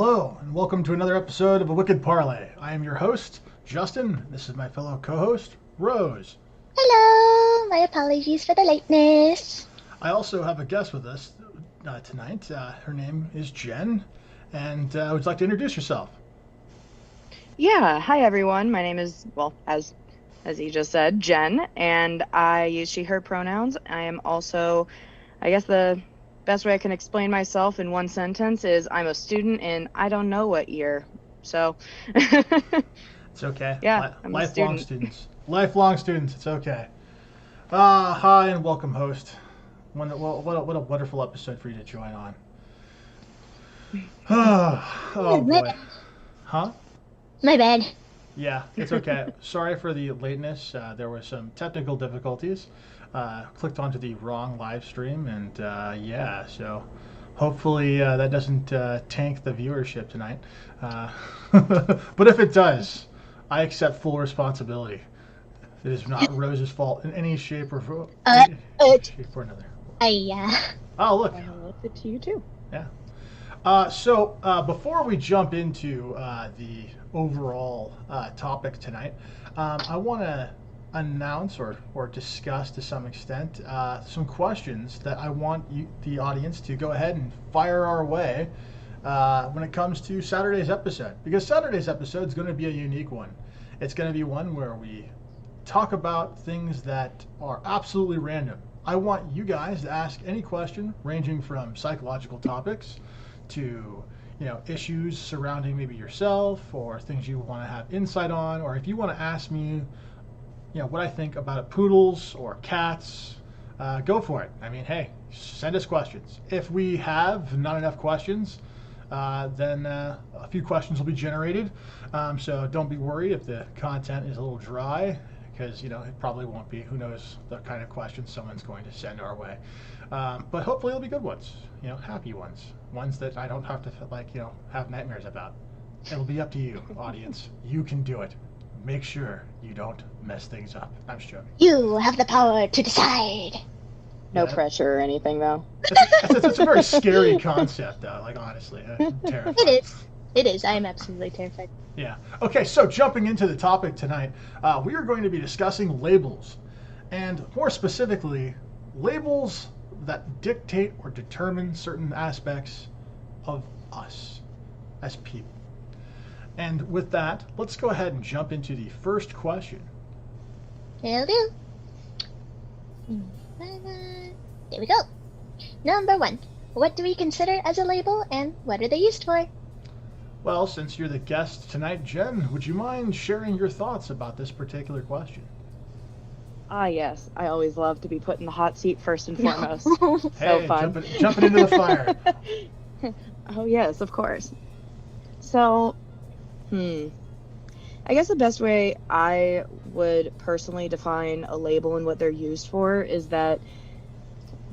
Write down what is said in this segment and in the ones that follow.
Hello, and welcome to another episode of a Wicked Parley. I am your host, Justin. This is my fellow co-host, Rose. Hello! My apologies for the lateness. I also have a guest with us tonight. Her name is Jen, and would you like to introduce yourself? Yeah, hi everyone. My name is, as he just said, Jen, and I use she, her pronouns. I am also, I guess the best way I can explain myself in one sentence is I'm a student in I don't know what year. So It's okay. Yeah, I'm a lifelong student. students. Lifelong students, it's okay. Hi and welcome, host. What a wonderful episode for you to join on. Oh boy. Huh? My bad. Yeah, it's okay. Sorry for the lateness. There were some technical difficulties. Clicked onto the wrong live stream, and yeah, so hopefully that doesn't tank the viewership tonight. But if it does, I accept full responsibility. It is not Rose's fault in any shape or shape or another. Oh, look. I love it to you too. Yeah. So before we jump into the overall topic tonight, I want to announce or discuss to some extent some questions that I want you, the audience, to go ahead and fire our way when it comes to Saturday's episode. Because Saturday's episode is going to be a unique one. It's going to be one where we talk about things that are absolutely random. I want you guys to ask any question ranging from psychological topics to issues surrounding maybe yourself or things you want to have insight on, or if you want to ask me what I think about poodles or cats, go for it. I mean, hey, send us questions. If we have not enough questions, then a few questions will be generated. So don't be worried if the content is a little dry, because it probably won't be. Who knows the kind of questions someone's going to send our way. But hopefully it'll be good ones, happy ones that I don't have to have nightmares about. It'll be up to you, audience. You can do it. Make sure you don't mess things up. I'm just joking. You have the power to decide. No Yeah. pressure or anything though. It's a very scary concept, though. Like, honestly, terrifying. It is. I am absolutely terrified. Yeah. Okay, so jumping into the topic tonight, we are going to be discussing labels, and more specifically, labels that dictate or determine certain aspects of us as people. And with that, let's go ahead and jump into the first question. Will do. There we go. Number 1. What do we consider as a label, and what are they used for? Well, since you're the guest tonight, Jen, would you mind sharing your thoughts about this particular question? Ah, yes. I always love to be put in the hot seat first and foremost. Hey, So fun. jumping into the fire. Oh, yes, of course. So, I guess the best way I would personally define a label and what they're used for is that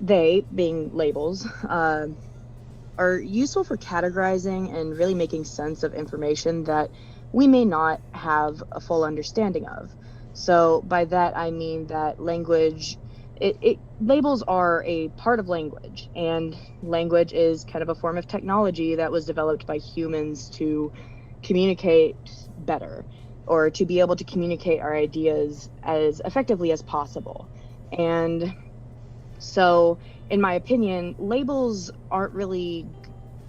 they, being labels, are useful for categorizing and really making sense of information that we may not have a full understanding of. So by that I mean that language, labels are a part of language, and language is kind of a form of technology that was developed by humans to communicate better, or to be able to communicate our ideas as effectively as possible. And so, in my opinion, labels aren't really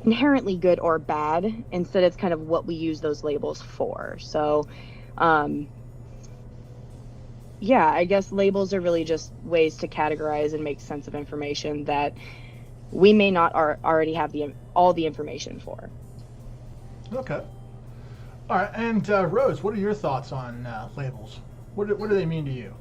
inherently good or bad. Instead, it's kind of what we use those labels for. So, yeah, I guess labels are really just ways to categorize and make sense of information that we may not already have all the information for. Okay. All right, and Rose, what are your thoughts on labels? What do they mean to you?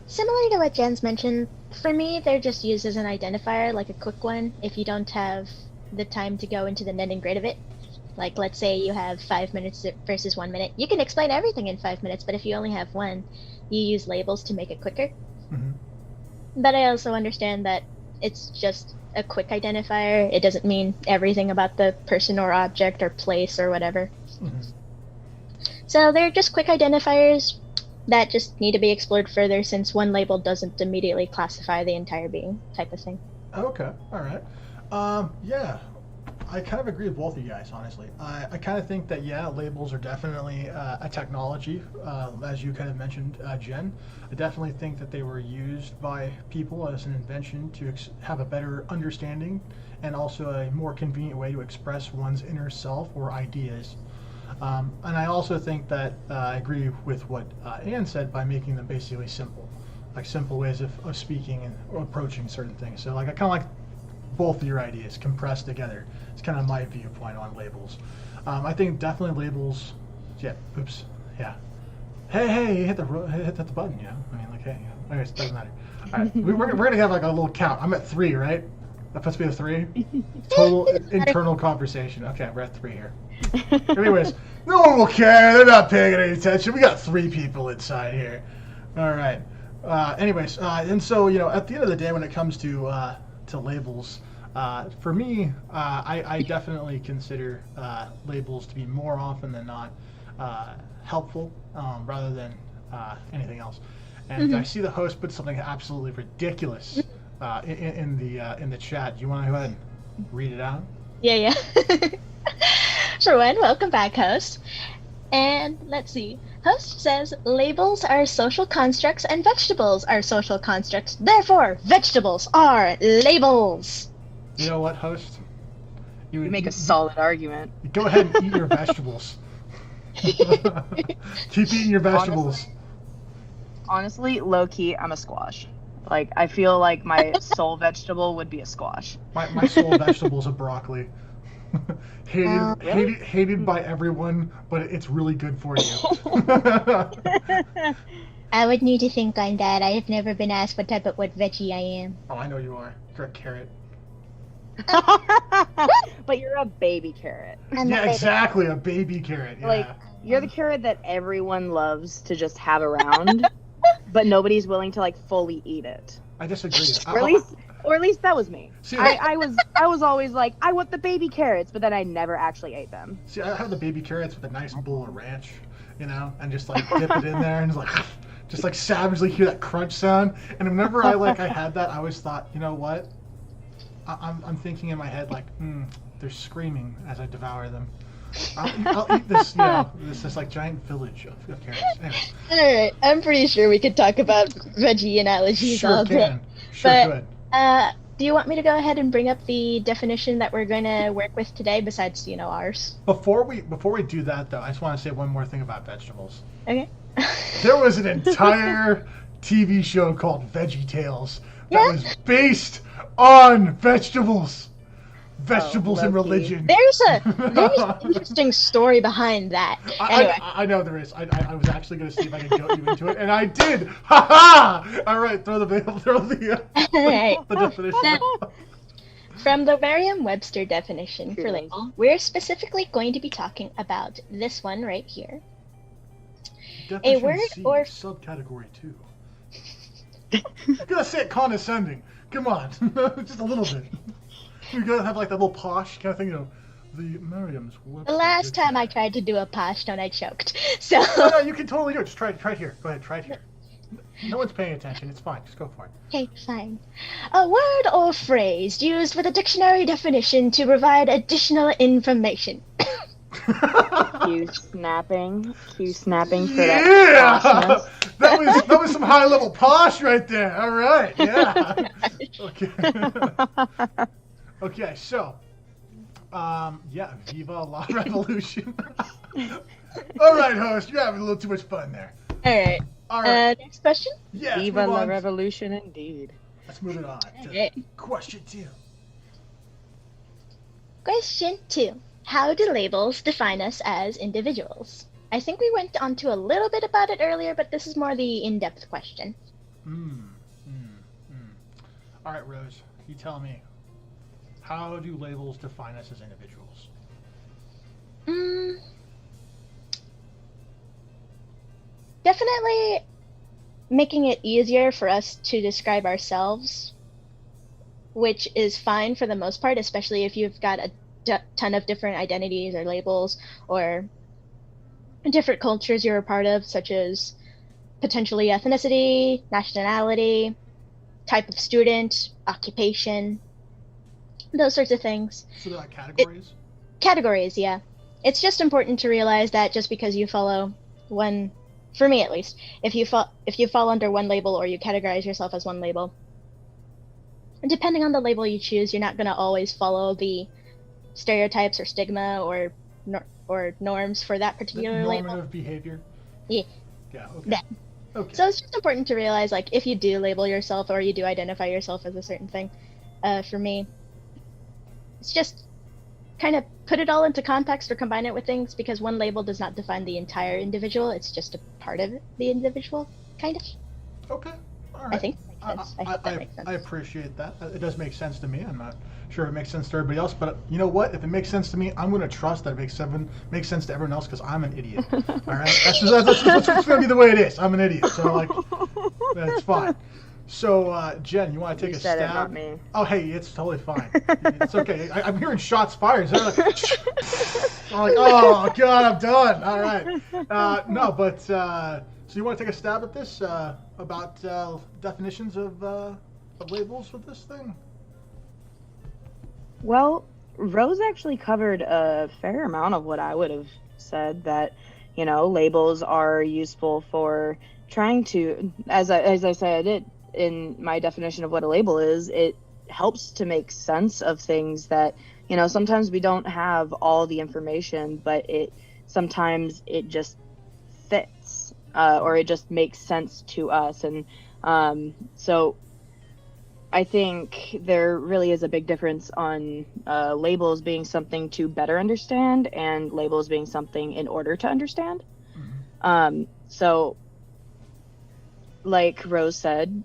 Similar to what Jen's mentioned, for me, they're just used as an identifier, like a quick one, if you don't have the time to go into the net and grit of it. Like, let's say you have 5 minutes versus 1 minute. You can explain everything in 5 minutes, but if you only have one, you use labels to make it quicker. Mm-hmm. But I also understand that it's just a quick identifier. It doesn't mean everything about the person or object or place or whatever. Mm-hmm. So they're just quick identifiers that just need to be explored further, since one label doesn't immediately classify the entire being, type of thing. Okay, all right. Yeah, I kind of agree with both of you guys, honestly. I kind of think that, yeah, labels are definitely a technology, as you kind of mentioned, Jen. I definitely think that they were used by people as an invention to have a better understanding and also a more convenient way to express one's inner self or ideas. And I also think that I agree with what Anne said by making them basically simple, like simple ways of speaking and or approaching certain things. So like I kind of like both of your ideas compressed together. It's kind of my viewpoint on labels. I think definitely labels. Yeah. Oops. Yeah. Hey! Hit the button. You know. I mean, like, hey. Anyways, it doesn't matter. All right. We're gonna have like a little count. I'm at 3, right? That puts me at 3. Total internal conversation. Okay, we're at 3 here. Anyways, no one will care. They're not paying any attention. We got 3 people inside here. All right. Anyways, and so at the end of the day, when it comes to labels, for me, I definitely consider labels to be more often than not helpful rather than anything else. And I see the host put something absolutely ridiculous in the chat. Do you want to go ahead and read it out? Yeah. For one, welcome back, host. And let's see. Host says labels are social constructs and vegetables are social constructs. Therefore, vegetables are labels. You know what, host? You make a solid argument. Go ahead and eat your vegetables. Keep eating your vegetables. Honestly, low key, I'm a squash. Like, I feel like my sole vegetable would be a squash. My sole vegetable is a broccoli. Hated by everyone, but it's really good for you. I would need to think on that. I have never been asked what veggie I am. Oh, I know you are. You're a carrot. But you're a baby carrot. Yeah, exactly, a baby carrot. Yeah. Like, you're the carrot that everyone loves to just have around, but nobody's willing to like fully eat it. I disagree. Or at least that was me. See, I was always like, I want the baby carrots, but then I never actually ate them. See, I have the baby carrots with a nice bowl of ranch, and just like dip it in there and just like savagely hear that crunch sound. And whenever I had that, I always thought, you know what? I'm thinking in my head like, they're screaming as I devour them. I'll eat this, this like giant village of carrots. Anyway. All right, I'm pretty sure we could talk about veggie analogies all day. Sure could. Do you want me to go ahead and bring up the definition that we're going to work with today besides, ours? Before we do that, though, I just want to say one more thing about vegetables. Okay. There was an entire TV show called Veggie Tales that was based on vegetables. Vegetables and religion. There's an interesting story behind that. Anyway. I know there is. I was actually going to see if I could goat you into it, and I did. Ha ha! All right, throw the definition. From the Merriam-Webster definition for label, we're specifically going to be talking about this one right here. Definition a word C, or subcategory 2. You gotta say it condescending. Come on, just a little bit. You gotta have like that little posh kind of thing, the Merriam's Webster. The last time I tried to do a posh tone, I choked. So. No, you can totally do it. Just try it here. Go ahead, try it here. No one's paying attention. It's fine. Just go for it. Okay, fine. A word or phrase used with a dictionary definition to provide additional information. Cue snapping for that. Yeah, that was some high level posh right there. All right, yeah. Okay. Okay, so, Viva la Revolution. All right, host, you're having a little too much fun there. All right. Next question? Yeah, Viva la Revolution, indeed. Let's move it on to question 2. Question 2. How do labels define us as individuals? I think we went on to a little bit about it earlier, but this is more the in-depth question. All right, Rose, you tell me. How do labels define us as individuals? Definitely making it easier for us to describe ourselves, which is fine for the most part, especially if you've got a ton of different identities or labels or different cultures you're a part of, such as potentially ethnicity, nationality, type of student, occupation. those sorts of things. So they're like categories? Categories, yeah. It's just important to realize that just because you follow one, for me at least, if you fall under one label or you categorize yourself as one label, depending on the label you choose, you're not going to always follow the stereotypes or stigma or norms for that particular label. Normative behavior? Yeah. Yeah, okay. That. Okay. So it's just important to realize, like, if you do label yourself or you do identify yourself as a certain thing, for me, it's just kind of put it all into context or combine it with things, because one label does not define the entire individual. It's just a part of the individual, kind of. Okay. All right. I think that makes sense. I hope that makes sense. I appreciate that. It does make sense to me. I'm not sure if it makes sense to everybody else, but you know what? If it makes sense to me, I'm going to trust that it makes sense to everyone else, because I'm an idiot. All right? That's going to be the way it is. I'm an idiot. So, like, that's fine. So, Jen, you want to take a stab? You said it, not me. Oh, hey, it's totally fine. It's okay. I'm hearing shots fired. So like, I'm like, oh, God, I'm done. All right. No, but, so you want to take a stab at this, about definitions of labels with this thing? Well, Rose actually covered a fair amount of what I would have said, that, labels are useful for trying to, as I said it in my definition of what a label is, it helps to make sense of things that, sometimes we don't have all the information, but sometimes it just fits, or it just makes sense to us. And so I think there really is a big difference on labels being something to better understand and labels being something in order to understand. Mm-hmm. So like Rose said,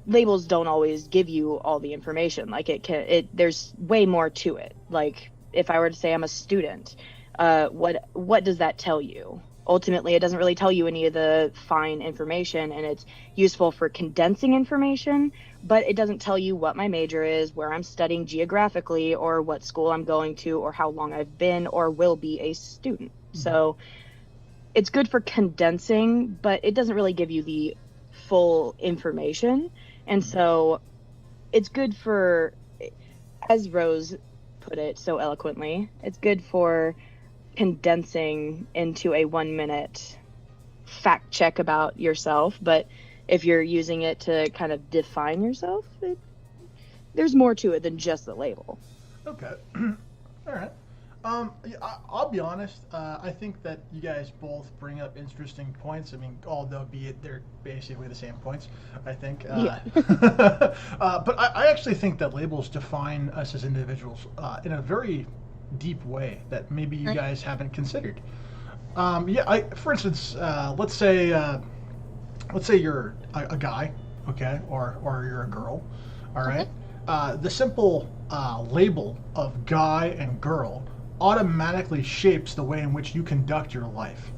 labels don't always give you all the information. Like there's way more to it. Like if I were to say I'm a student, what does that tell you? Ultimately, it doesn't really tell you any of the fine information, and it's useful for condensing information, but it doesn't tell you what my major is, where I'm studying geographically, or what school I'm going to, or how long I've been or will be a student. Mm-hmm. So it's good for condensing, but it doesn't really give you the full information. And so it's good for, as Rose put it so eloquently, it's good for condensing into a 1-minute fact check about yourself. But if you're using it to kind of define yourself, there's more to it than just the label. Okay. All right. I'll be honest. I think that you guys both bring up interesting points. I mean, although they're basically the same points, I think. Yeah. But I actually think that labels define us as individuals in a very deep way that maybe you guys haven't considered. For instance, let's say you're a guy, okay, or you're a girl, all right. Okay. The simple label of guy and girl automatically shapes the way in which you conduct your life.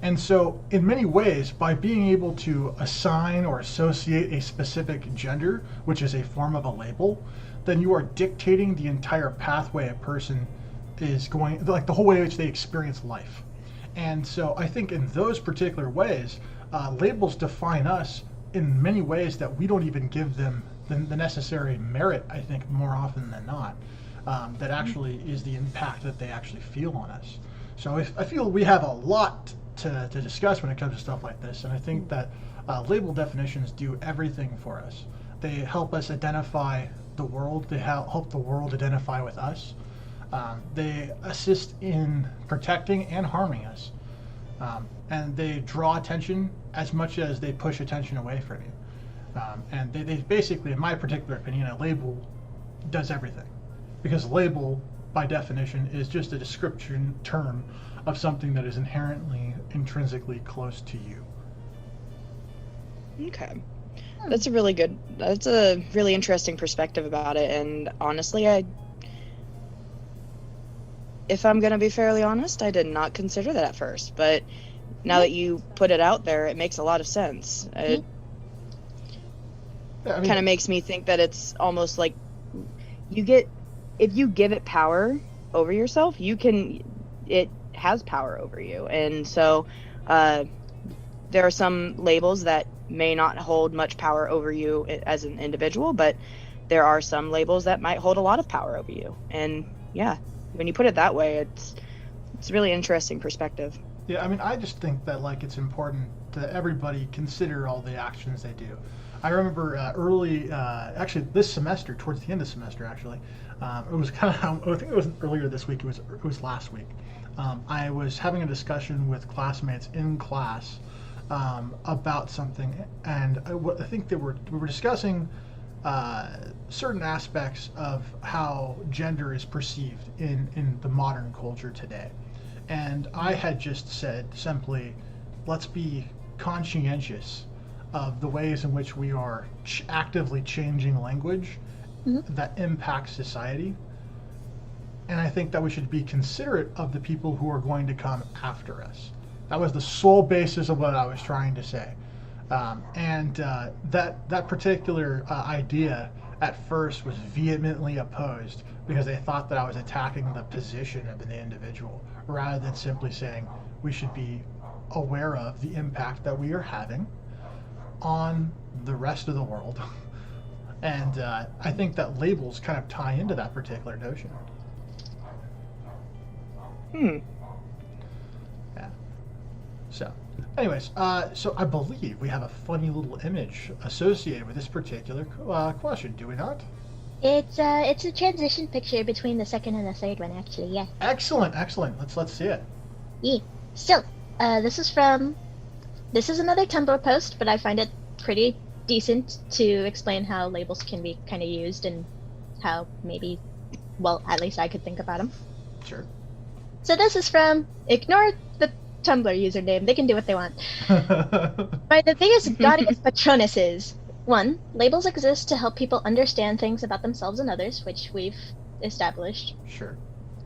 And so in many ways, by being able to assign or associate a specific gender, which is a form of a label, then you are dictating the entire pathway a person is going, like the whole way in which they experience life. And so I think in those particular ways, labels define us in many ways that we don't even give them the necessary merit, I think, more often than not. That actually is the impact that they actually feel on us. So I feel we have a lot to discuss when it comes to stuff like this, and I think that label definitions do everything for us. They help us identify the world. They help the world identify with us. They assist in protecting and harming us. And they draw attention as much as they push attention away from you. And they basically, in my particular opinion, a label does everything. Because label, by definition, is just a description term of something that is intrinsically close to you. Okay. That's a really interesting perspective about it. And honestly, if I'm going to be fairly honest, I did not consider that at first. But now that you put it out there, it makes a lot of sense. It kind of makes me think that it's almost like if you give it power over yourself, it has power over you. And so there are some labels that may not hold much power over you as an individual, but there are some labels that might hold a lot of power over you. And yeah, when you put it that way, it's a really interesting perspective. Yeah, I mean, I just think that like it's important that everybody consider all the actions they do. I remember actually this semester, towards the end of the semester, actually, it was kind of, I think it wasn't earlier this week, it was last week. I was having a discussion with classmates in class about something, and I think we were discussing certain aspects of how gender is perceived in the modern culture today. And I had just said simply, let's be conscientious of the ways in which we are actively changing language that impacts society. And I think that we should be considerate of the people who are going to come after us. That was the sole basis of what I was trying to say. That particular idea at first was vehemently opposed because they thought that I was attacking the position of an individual rather than simply saying we should be aware of the impact that we are having on the rest of the world. And I think that labels kind of tie into that particular notion. Yeah. So, anyways, so I believe we have a funny little image associated with this particular question, do we not? It's a transition picture between the second and the third one, actually. Yeah. Excellent. Let's see it. Yeah. So, this is another Tumblr post, but I find it pretty decent to explain how labels can be kind of used and how maybe, well, at least I could think about them. Sure. So this is from, ignore the Tumblr username, they can do what they want. By the biggest Gaudius Patronuses. 1. Labels exist to help people understand things about themselves and others, which we've established. Sure.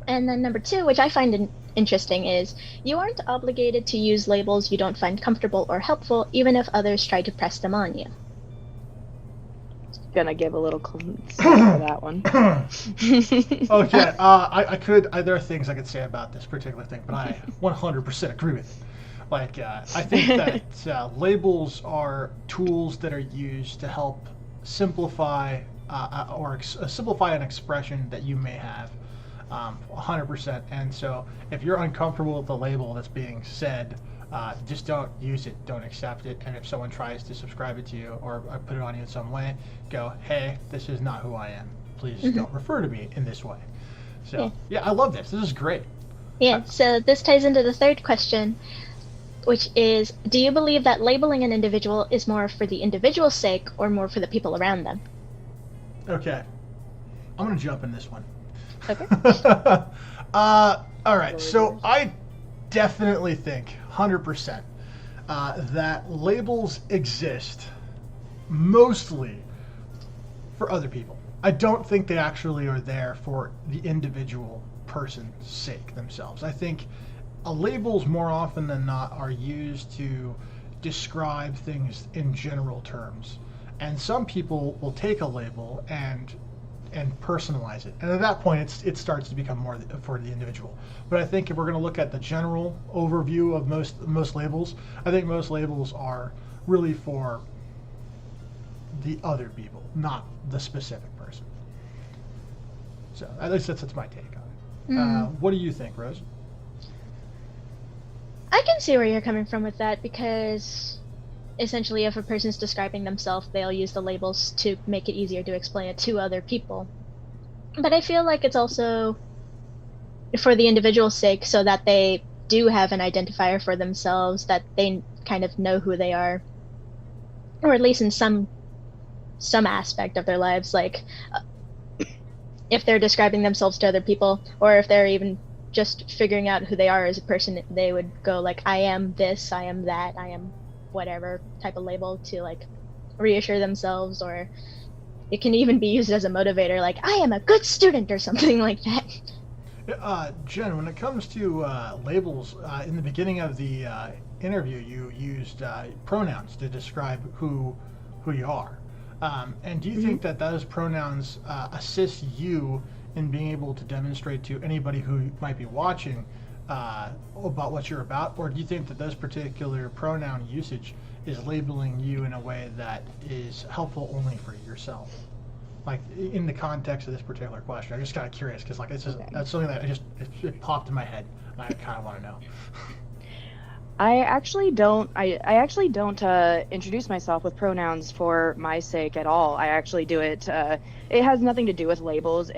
And then number 2, which I find interesting, is you aren't obligated to use labels you don't find comfortable or helpful, even if others try to press them on you. Gonna give a little consent for that one. Okay, there are things I could say about this particular thing, but I 100% agree with it. Like, I think that labels are tools that are used to help simplify simplify an expression that you may have, 100%. And so, if you're uncomfortable with the label that's being said, just don't use it, don't accept it. And if someone tries to subscribe it to you or put it on you in some way, go, hey, this is not who I am. Please don't refer to me in this way. So, yeah, I love this. This is great. Yeah, so this ties into the third question, which is, do you believe that labeling an individual is more for the individual's sake or more for the people around them? Okay. I'm going to jump in this one. Okay. All right, so I definitely think 100% that labels exist mostly for other people. I don't think they actually are there for the individual person's sake themselves. I think labels more often than not are used to describe things in general terms. And some people will take a label and personalize it. And at that point, it starts to become more for the individual. But I think if we're going to look at the general overview of most labels, I think most labels are really for the other people, not the specific person. So at least that's my take on it. What do you think, Rose? I can see where you're coming from with that, because essentially if a person's describing themselves, they'll use the labels to make it easier to explain it to other people. But I feel like it's also for the individual's sake, so that they do have an identifier for themselves, that they kind of know who they are, or at least in some aspect of their lives, like if they're describing themselves to other people, or if they're even just figuring out who they are as a person, they would go like, I am this, I am that, I am whatever type of label to like reassure themselves, or it can even be used as a motivator, like I am a good student or something like that. Jen, when it comes to labels, in the beginning of the interview, you used pronouns to describe who you are. And do you think that those pronouns assist you in being able to demonstrate to anybody who might be watching about what you're about, or do you think that those particular pronoun usage is labeling you in a way that is helpful only for yourself? like in the context of this particular question? I'm just kind of curious because like it's just that's something that it popped in my head. And I kind of want to know. I actually don't. I actually don't introduce myself with pronouns for my sake at all. I actually do it. It has nothing to do with labels.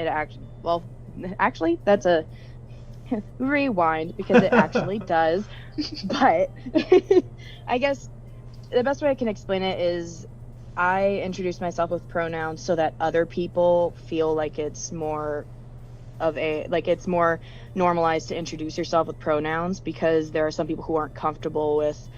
Actually, that's a rewind because it actually does. But I guess the best way I can explain it is I introduce myself with pronouns so that other people feel like it's more it's more normalized to introduce yourself with pronouns, because there are some people who aren't comfortable with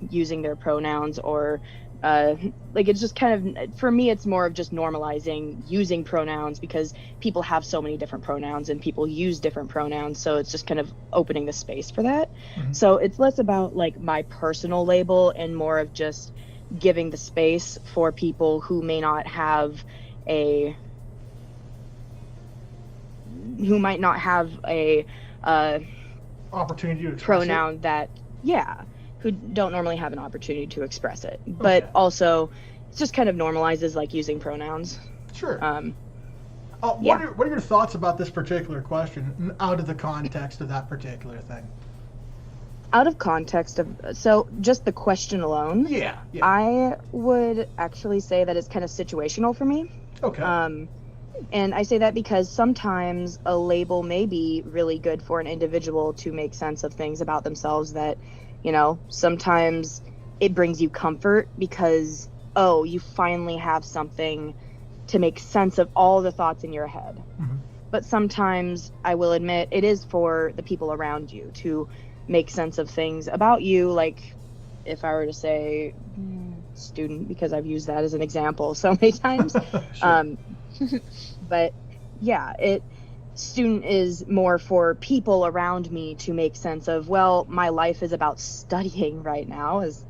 using their pronouns, or it's just kind of, for me, it's more of just normalizing using pronouns, because people have so many different pronouns and people use different pronouns, so it's just kind of opening the space for that. Mm-hmm. So it's less about like my personal label and more of just giving the space for people who may not have a opportunity to express pronoun it. that who don't normally have an opportunity to express it, but also it just kind of normalizes like using pronouns. Sure. What are your thoughts about this particular question out of the context of that particular thing? Out of context so just the question alone, I would actually say that it's kind of situational for me. Okay. And I say that because sometimes a label may be really good for an individual to make sense of things about themselves that, sometimes it brings you comfort because, you finally have something to make sense of all the thoughts in your head. Mm-hmm. But sometimes, I will admit, it is for the people around you to make sense of things about you. Like, if I were to say student, because I've used that as an example so many times. Sure. But student is more for people around me to make sense of, well, my life is about studying right now, as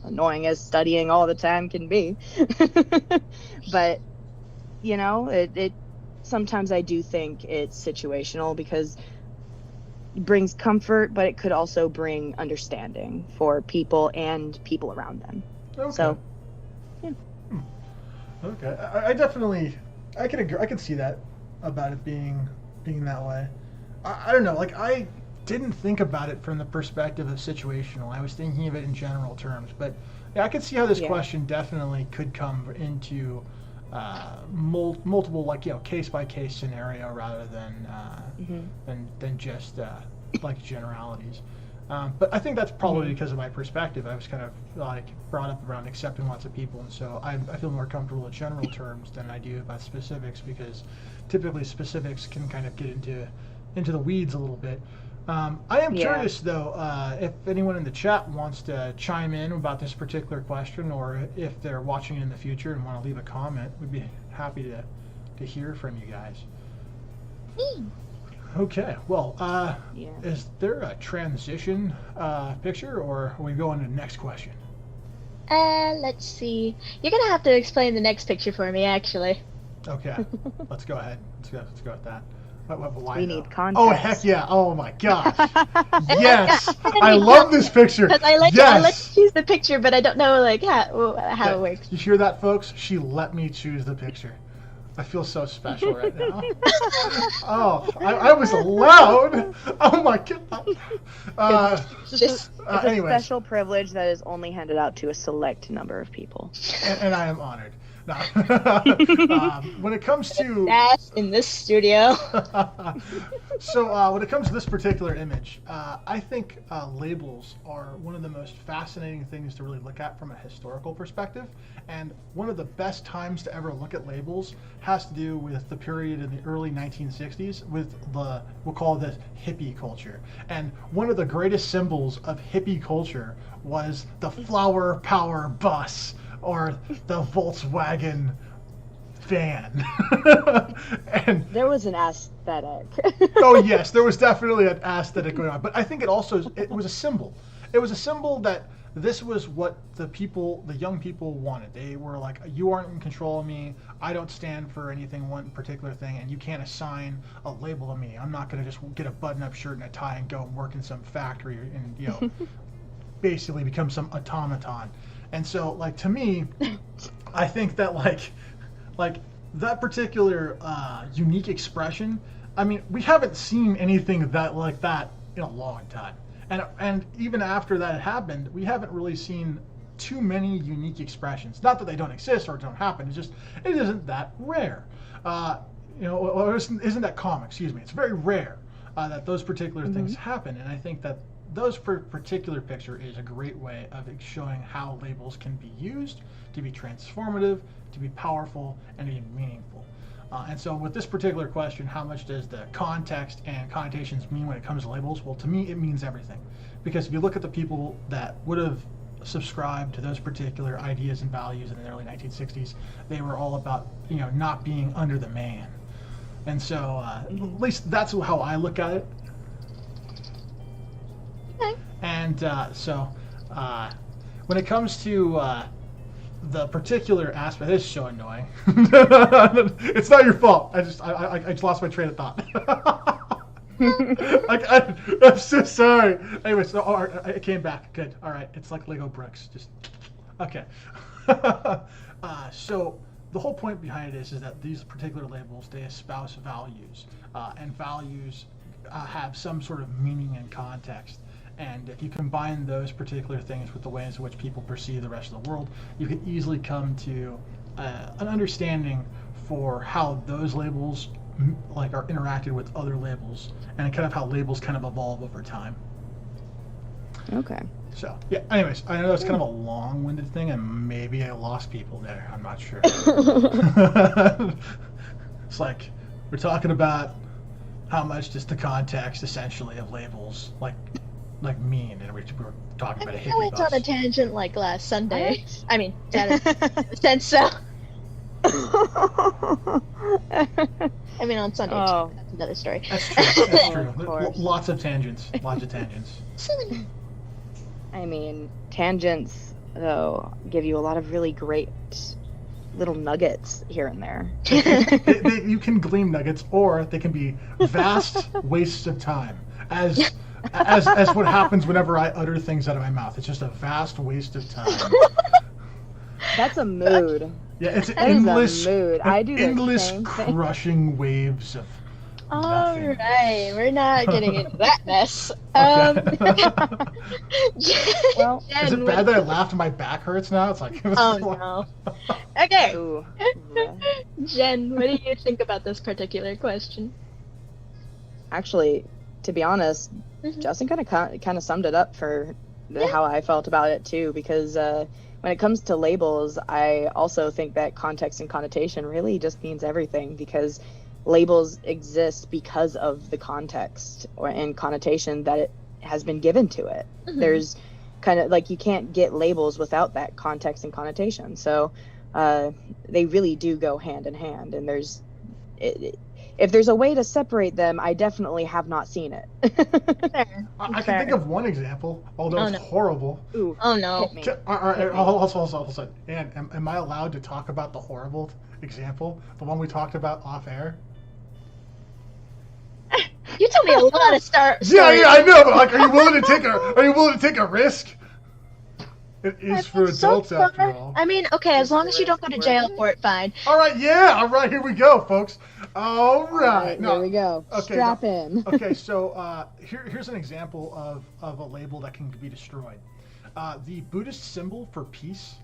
annoying as studying all the time can be. But, it sometimes I do think it's situational, because it brings comfort, but it could also bring understanding for people and people around them. Okay. So, yeah. Okay. I definitely, I can agree. I can see that about it being that way. I don't know. Like, I didn't think about it from the perspective of situational. I was thinking of it in general terms. But yeah, I could see how this question definitely could come into multiple, like, case by case scenario rather than just like generalities. But I think that's probably because of my perspective. I was kind of like brought up around accepting lots of people, and so I feel more comfortable with general terms than I do about specifics, because typically specifics can kind of get into the weeds a little bit. I am curious though, if anyone in the chat wants to chime in about this particular question, or if they're watching it in the future and want to leave a comment, we'd be happy to hear from you guys. Okay, well, is there a transition picture, or are we going to the next question? Let's see. You're gonna have to explain the next picture for me, actually. Okay, let's go ahead. Let's go with that. Why we though? need context. Oh, heck yeah. Oh, my gosh. Yes. I love this picture. Because I let you choose the picture, but I don't know how it works. You hear that, folks? She let me choose the picture. I feel so special right now. Oh, I was allowed. Oh my god. It's a anyways. special privilege that is only handed out to a select number of people. And I am honored. No. When it comes to that's in this studio. So when it comes to this particular image, I think labels are one of the most fascinating things to really look at from a historical perspective. And one of the best times to ever look at labels has to do with the period in the early 1960s with we'll call this hippie culture. And one of the greatest symbols of hippie culture was the flower power bus, or the Volkswagen van. And there was an aesthetic. Oh yes, there was definitely an aesthetic going on. But I think it was a symbol. It was a symbol that this was what the young people wanted. They were like, you aren't in control of me. I don't stand for one particular thing, and you can't assign a label to me. I'm not going to just get a button-up shirt and a tie and go and work in some factory and basically become some automaton. And so, like, to me, I think that, like, like that particular unique expression. I mean, we haven't seen anything that like that in a long time, and even after that happened, we haven't really seen too many unique expressions. Not that they don't exist or don't happen. It's just it isn't that rare. Or isn't that common? Excuse me. It's very rare that those particular things happen, and I think that those particular picture is a great way of showing how labels can be used to be transformative, to be powerful, and to be meaningful. And so with this particular question, how much does the context and connotations mean when it comes to labels? Well, to me, it means everything. Because if you look at the people that would have subscribed to those particular ideas and values in the early 1960s, they were all about, not being under the man. And so at least that's how I look at it. Okay. And when it comes to the particular aspect, it's so annoying. It's not your fault. I just lost my train of thought. I'm so sorry. Anyway, so it came back. Good. All right. It's like Lego bricks. Just okay. So the whole point behind it is that these particular labels, they espouse values, and values have some sort of meaning and context. And if you combine those particular things with the ways in which people perceive the rest of the world, you can easily come to an understanding for how those labels are interacted with other labels, and kind of how labels kind of evolve over time. Okay. So yeah. Anyways, I know that's kind of a long-winded thing, and maybe I lost people there. I'm not sure. It's like we're talking about how much does the context essentially of labels mean, and we're talking about a hippie I went bus. on a tangent like last Sunday. I mean, since so. I mean, on Sunday. Oh. That's another story. That's true. That's true. Of course. Lots of tangents. Lots of tangents. I mean, tangents, though, give you a lot of really great little nuggets here and there. You can glean nuggets, or they can be vast wastes of time. As what happens whenever I utter things out of my mouth. It's just a vast waste of time. That's a mood. Yeah, it's That is endless, a mood. I do the endless same thing. crushing waves of All nothing. right, we're not getting into that mess. Well, Is it bad that I laughed and my back hurts now? It's like Oh no. Okay, ooh. Jen, what do you think about this particular question? Actually, to be honest, Mhm. Justin kind of summed it up for how I felt about it too, because when it comes to labels, I also think that context and connotation really just means everything, because labels exist because of the context and connotation that it has been given to it. Mhm. There's kind of like, you can't get labels without that context and connotation. So they really do go hand in hand, and if there's a way to separate them, I definitely have not seen it. Fair. I can think of one example, although Oh, it's no. horrible. Ooh, Oh no. hit me. All right, Hit me. hold on. And am I allowed to talk about the horrible example, the one we talked about off air? You told me a lot of stories. Yeah, I know. But are you willing to take a risk? It is for adults after all. I mean, okay, as long as you don't go to jail for it, fine. All right, here we go, folks. All right. Here we go. Okay, Strap in. Okay, so here's an example of a label that can be destroyed. The Buddhist symbol for peace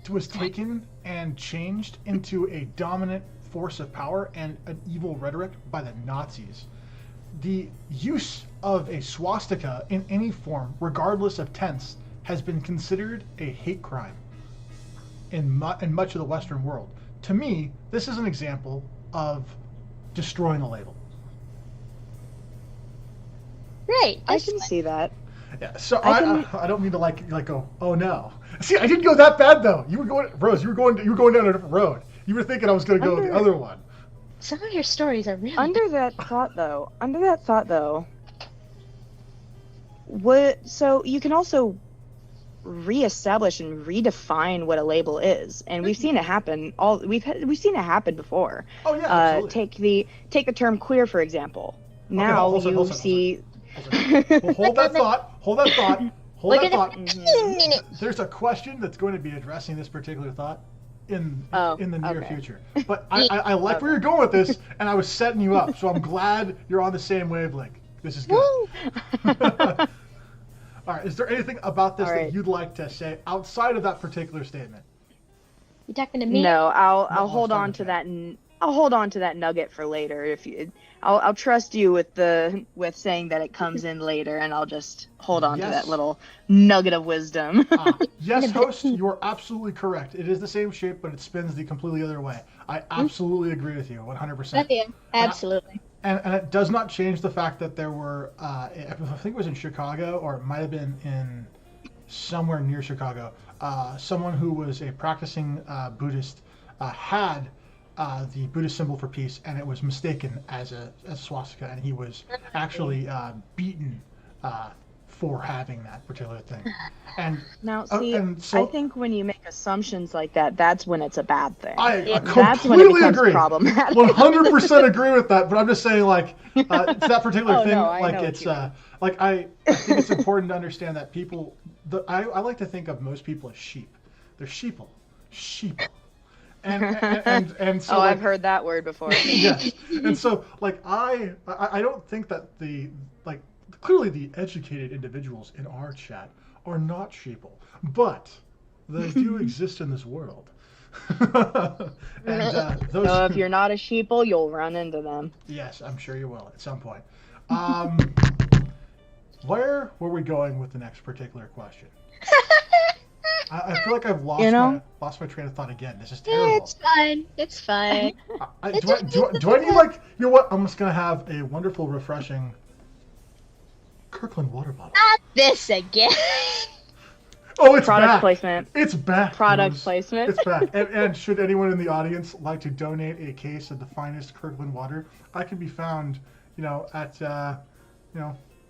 was taken and changed into a dominant force of power and an evil rhetoric by the Nazis. The use of a swastika in any form, regardless of tense, has been considered a hate crime in much of the Western world. To me, this is an example of destroying a label. Right. I can see that. Yeah, so I I don't mean to go, oh no. See, I didn't go that bad though. Rose, you were going down a different road. You were thinking I was going to go the other one. Some of your stories are really Under that thought though, so you can also reestablish and redefine what a label is, and we've seen it happen. We've seen it happen before. Oh yeah, absolutely. Take the term queer, for example. Now hold on, you hold on. see. Well, hold that thought. We're gonna- There's a question that's going to be addressing this particular thought. in the near okay. future. But I like where you're going with this, and I was setting you up, so I'm glad you're on the same wavelength. This is good. All right. Is there anything about this that you'd like to say outside of that particular statement? You talking to me? No, I'll No, hold I'm on to talking that. I'll hold on to that nugget for later. I'll trust you with saying that it comes in later, and I'll just hold on to that little nugget of wisdom. Yes, host, you are absolutely correct. It is the same shape, but it spins the completely other way. I absolutely agree with you, 100%. Yeah, absolutely. And it does not change the fact that there were, I think it was in Chicago, or it might have been in somewhere near Chicago, someone who was a practicing Buddhist had the Buddhist symbol for peace, and it was mistaken as a swastika, and he was actually beaten for having that particular thing. And now, see, so, I think when you make assumptions like that, that's when it's a bad thing. I that's when it completely becomes agree. problematic. 100% agree with that. But I'm just saying, like, it's that particular thing. No, like, it's like I think it's important to understand that people. I like to think of most people as sheep. They're sheeple. And so I've heard that word before. Yes. And so like I don't think that clearly the educated individuals in our chat are not sheeple, but they do exist in this world. And those. So if you're not a sheeple, you'll run into them. Yes, I'm sure you will at some point. Where were we going with the next particular question? I feel like I've lost my train of thought again. This is terrible. It's fine. It's fine. Do I need, like, you know what? I'm just gonna have a wonderful, refreshing Kirkland water bottle. Not this again. Oh, it's Product back. placement. It's back. Product Rose. placement. It's back. And should anyone in the audience like to donate a case of the finest Kirkland water, I can be found, at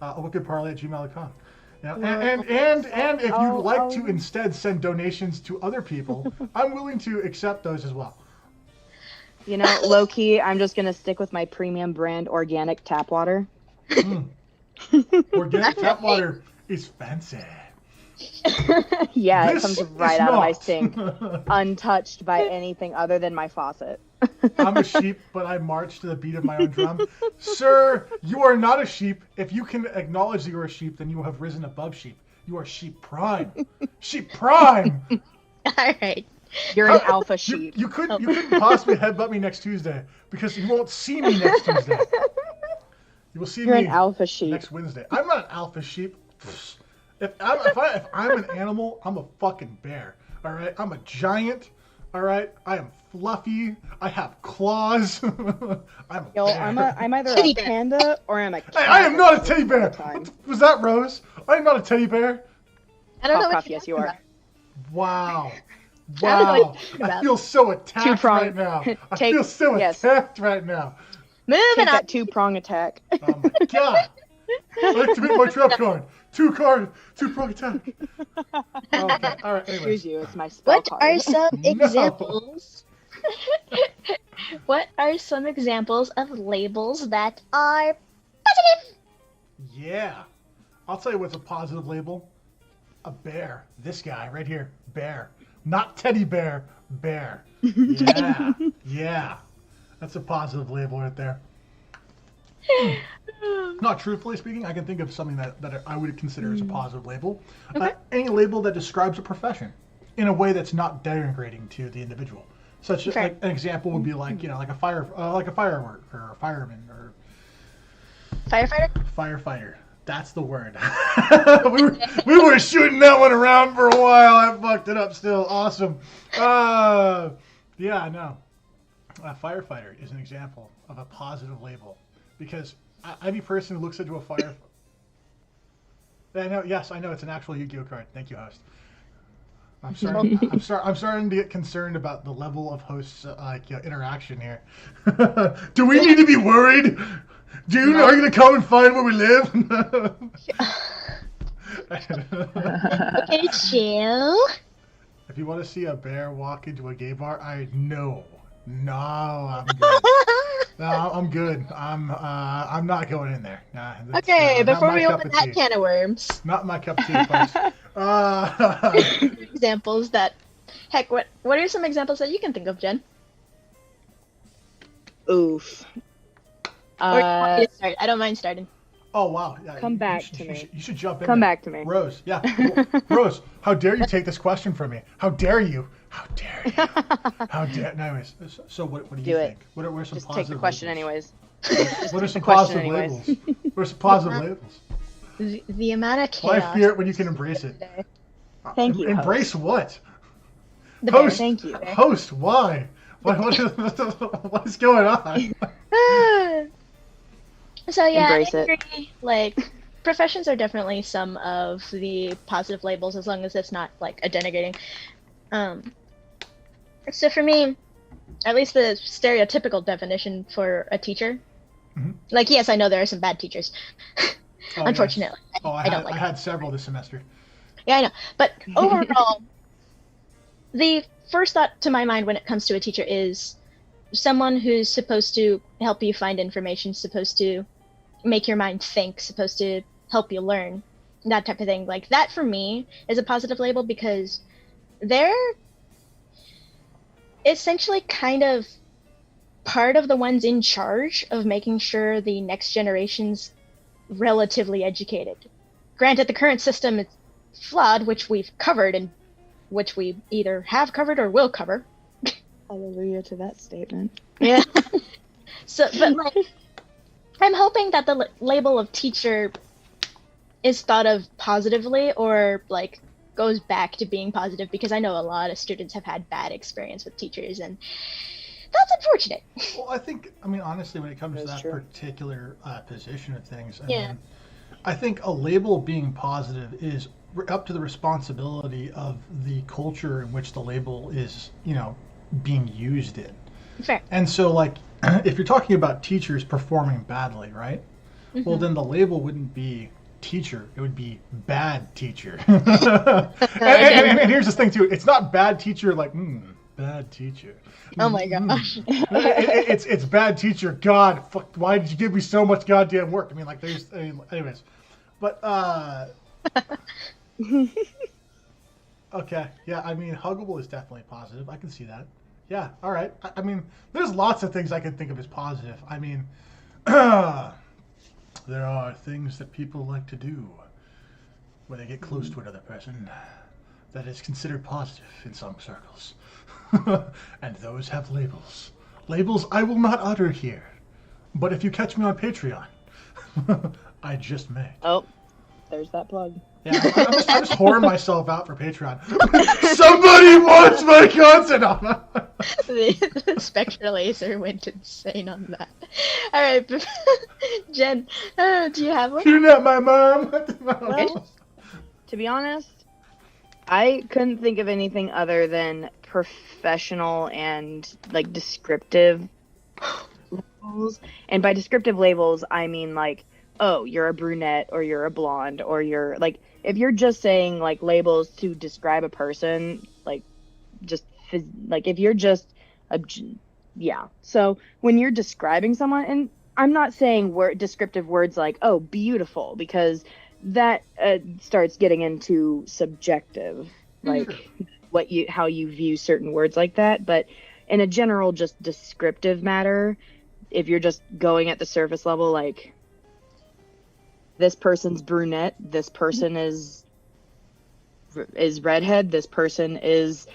wickedparley@gmail.com. And if you'd like to instead send donations to other people, I'm willing to accept those as well. Low key, I'm just gonna stick with my premium brand organic tap water. Organic tap water is fancy. Yeah, This it comes is right out of my not. sink, untouched by anything other than my faucet. I'm a sheep, but I march to the beat of my own drum. Sir, you are not a sheep. If you can acknowledge that you are a sheep, then you have risen above sheep. You are sheep prime. Sheep prime! All right. You're an alpha sheep. You couldn't possibly headbutt me next Tuesday, because you won't see me next Tuesday. You will see You're me an alpha sheep. next Wednesday. I'm not an alpha sheep. If I'm an animal, I'm a fucking bear. All right? I'm a giant. All right? I am fluffy. I have claws. I'm a Yo, bear. I'm either Teddy a bear. panda or I'm a cat. Hey, I am not a teddy bear. Time. Was that Rose? I am not a teddy bear. I don't know Cough, what cough, you're yes, you talking are. about. Wow. I don't know what Wow. you're talking I about. feel so attacked Two-prong. right now. I Take- feel so yes. attacked right now. Moving Take on. that two-prong attack. Oh my god. Activate my trap card. Two-prong attack. Okay. All right. Anyways. Excuse you, it's my spell What card. are some No. examples? What are some examples of labels that are positive? Yeah. I'll tell you what's a positive label. A bear. This guy right here. Bear. Not teddy bear. Bear. Yeah. Yeah. That's a positive label right there. Not truthfully speaking, I can think of something that I would consider as a positive label. Okay. Any label that describes a profession in a way that's not degrading to the individual. Such as, Okay. like, an example would be like a firework or a fireman or Firefighter? firefighter. That's the word. we were shooting that one around for a while. I fucked it up still. Awesome. Yeah, no. A firefighter is an example of a positive label because any person who looks into a fire. I know. Yes, I know. It's an actual Yu-Gi-Oh card. Thank you, host. I'm sorry. I'm starting to get concerned about the level of hosts interaction here. Do we need to be worried? Are you going to come and find where we live? Okay, chill. If you want to see a bear walk into a gay bar, no, I'm good. No, I'm good. I'm not going in there. Nah, that's, Okay, not before my we cup open of that tea. can of worms, Not my cup of tea, folks. examples that Heck, what are some examples that you can think of, Jen? Oof. Or you want me to start? I don't mind starting. Oh wow! Yeah, Come back to me. You should jump in. Come there. back to me. Rose. Yeah, Rose. How dare you take this question from me? How dare you? How dare you? How dare? No, anyways, so what do you think? What are some Just positive? take the question labels? anyways. What are some question positive anyways. labels? What are some positive labels? The amount of chaos. Why fear it when you can embrace it? Thank you. Embrace what? The bear. Host. Thank you. Host. Why? What is going on? So yeah, Embrace I it. agree. Like, professions are definitely some of the positive labels, as long as it's not like a denigrating. So for me, at least the stereotypical definition for a teacher, like, yes, I know there are some bad teachers. Oh, Unfortunately, yes. Oh, I don't like. I had several this semester. Yeah, I know. But overall, the first thought to my mind when it comes to a teacher is someone who's supposed to help you find information, supposed to make your mind think, supposed to help you learn, that type of thing. Like, that for me is a positive label, because they're essentially kind of part of the ones in charge of making sure the next generation's relatively educated. Granted, the current system is flawed, which we've covered, and which we either have covered or will cover. Hallelujah to that statement. Yeah. So, but like, I'm hoping that the label of teacher is thought of positively, or like goes back to being positive, because I know a lot of students have had bad experience with teachers, and that's unfortunate. Well, I mean, honestly, when it comes to That's that true. particular position of things, Yeah. I think a label being positive is up to the responsibility of the culture in which the label is, being used in. Fair. And so, like, if you're talking about teachers performing badly, right? Well, then the label wouldn't be teacher; it would be bad teacher. and here's this thing too: it's not bad teacher like bad teacher. Oh my gosh. It's bad teacher. God, fuck! Why did you give me so much goddamn work? I mean, like, anyways, but okay, yeah. I mean, huggable is definitely positive. I can see that. Yeah, all right. I mean, there's lots of things I can think of as positive. I mean, there are things that people like to do when they get close to another person that is considered positive in some circles. And those have labels. Labels I will not utter here. But if you catch me on Patreon, I just may. Oh, there's that plug. Yeah, I'm just whoring myself out for Patreon. Somebody watch my content! The Spectre Laser went insane on that. Alright, Jen, do you have one? You're not my mom! Well, to be honest, I couldn't think of anything other than professional and, like, descriptive labels. And by descriptive labels, I mean, like, oh, you're a brunette, or you're a blonde, or you're, like, if you're just saying, like, labels to describe a person, like, just, like, if you're just yeah. So when you're describing someone, and I'm not saying descriptive words like, oh, beautiful, because that starts getting into subjective, like, how you view certain words like that. But in a general, just descriptive matter, if you're just going at the surface level, like, this person's brunette, this person is redhead, this person is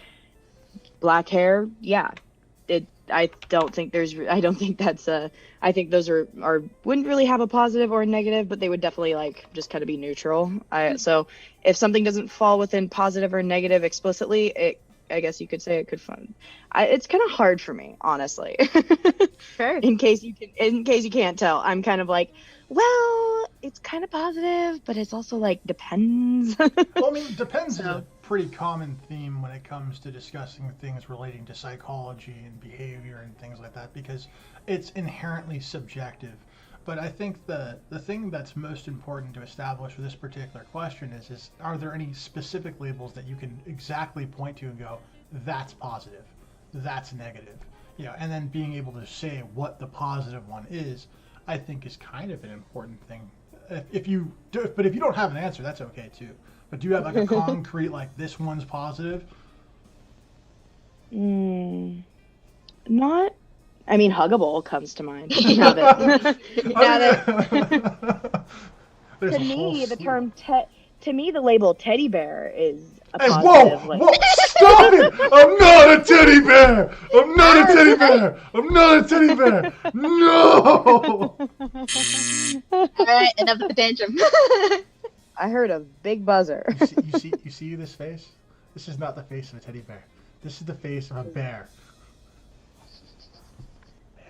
black hair, yeah. I don't think that's I think those are wouldn't really have a positive or a negative, but they would definitely, like, just kind of be neutral. So if something doesn't fall within positive or negative explicitly, I guess you could say it could fun. It's kind of hard for me, honestly. Sure. In case you can't tell, I'm kind of like, well, it's kind of positive, but it's also, like, depends. Well, I mean, depends is a pretty common theme when it comes to discussing things relating to psychology and behavior and things like that, because it's inherently subjective. But I think the thing that's most important to establish for this particular question is are there any specific labels that you can exactly point to and go, that's positive, that's negative, and then being able to say what the positive one is, I think, is kind of an important thing. If you don't have an answer, that's okay too. But do you have, like, a concrete, like, this one's positive? Not. I mean, huggable comes to mind. Now that, There's to a whole me, the slew. term to me, the label teddy bear is a Hey, positive. whoa! Stop it! I'm not a teddy bear! I'm not a teddy bear! I'm not a teddy bear! No! All right, enough of the tantrum. I heard a big buzzer. You see this face? This is not the face of a teddy bear. This is the face of a bear.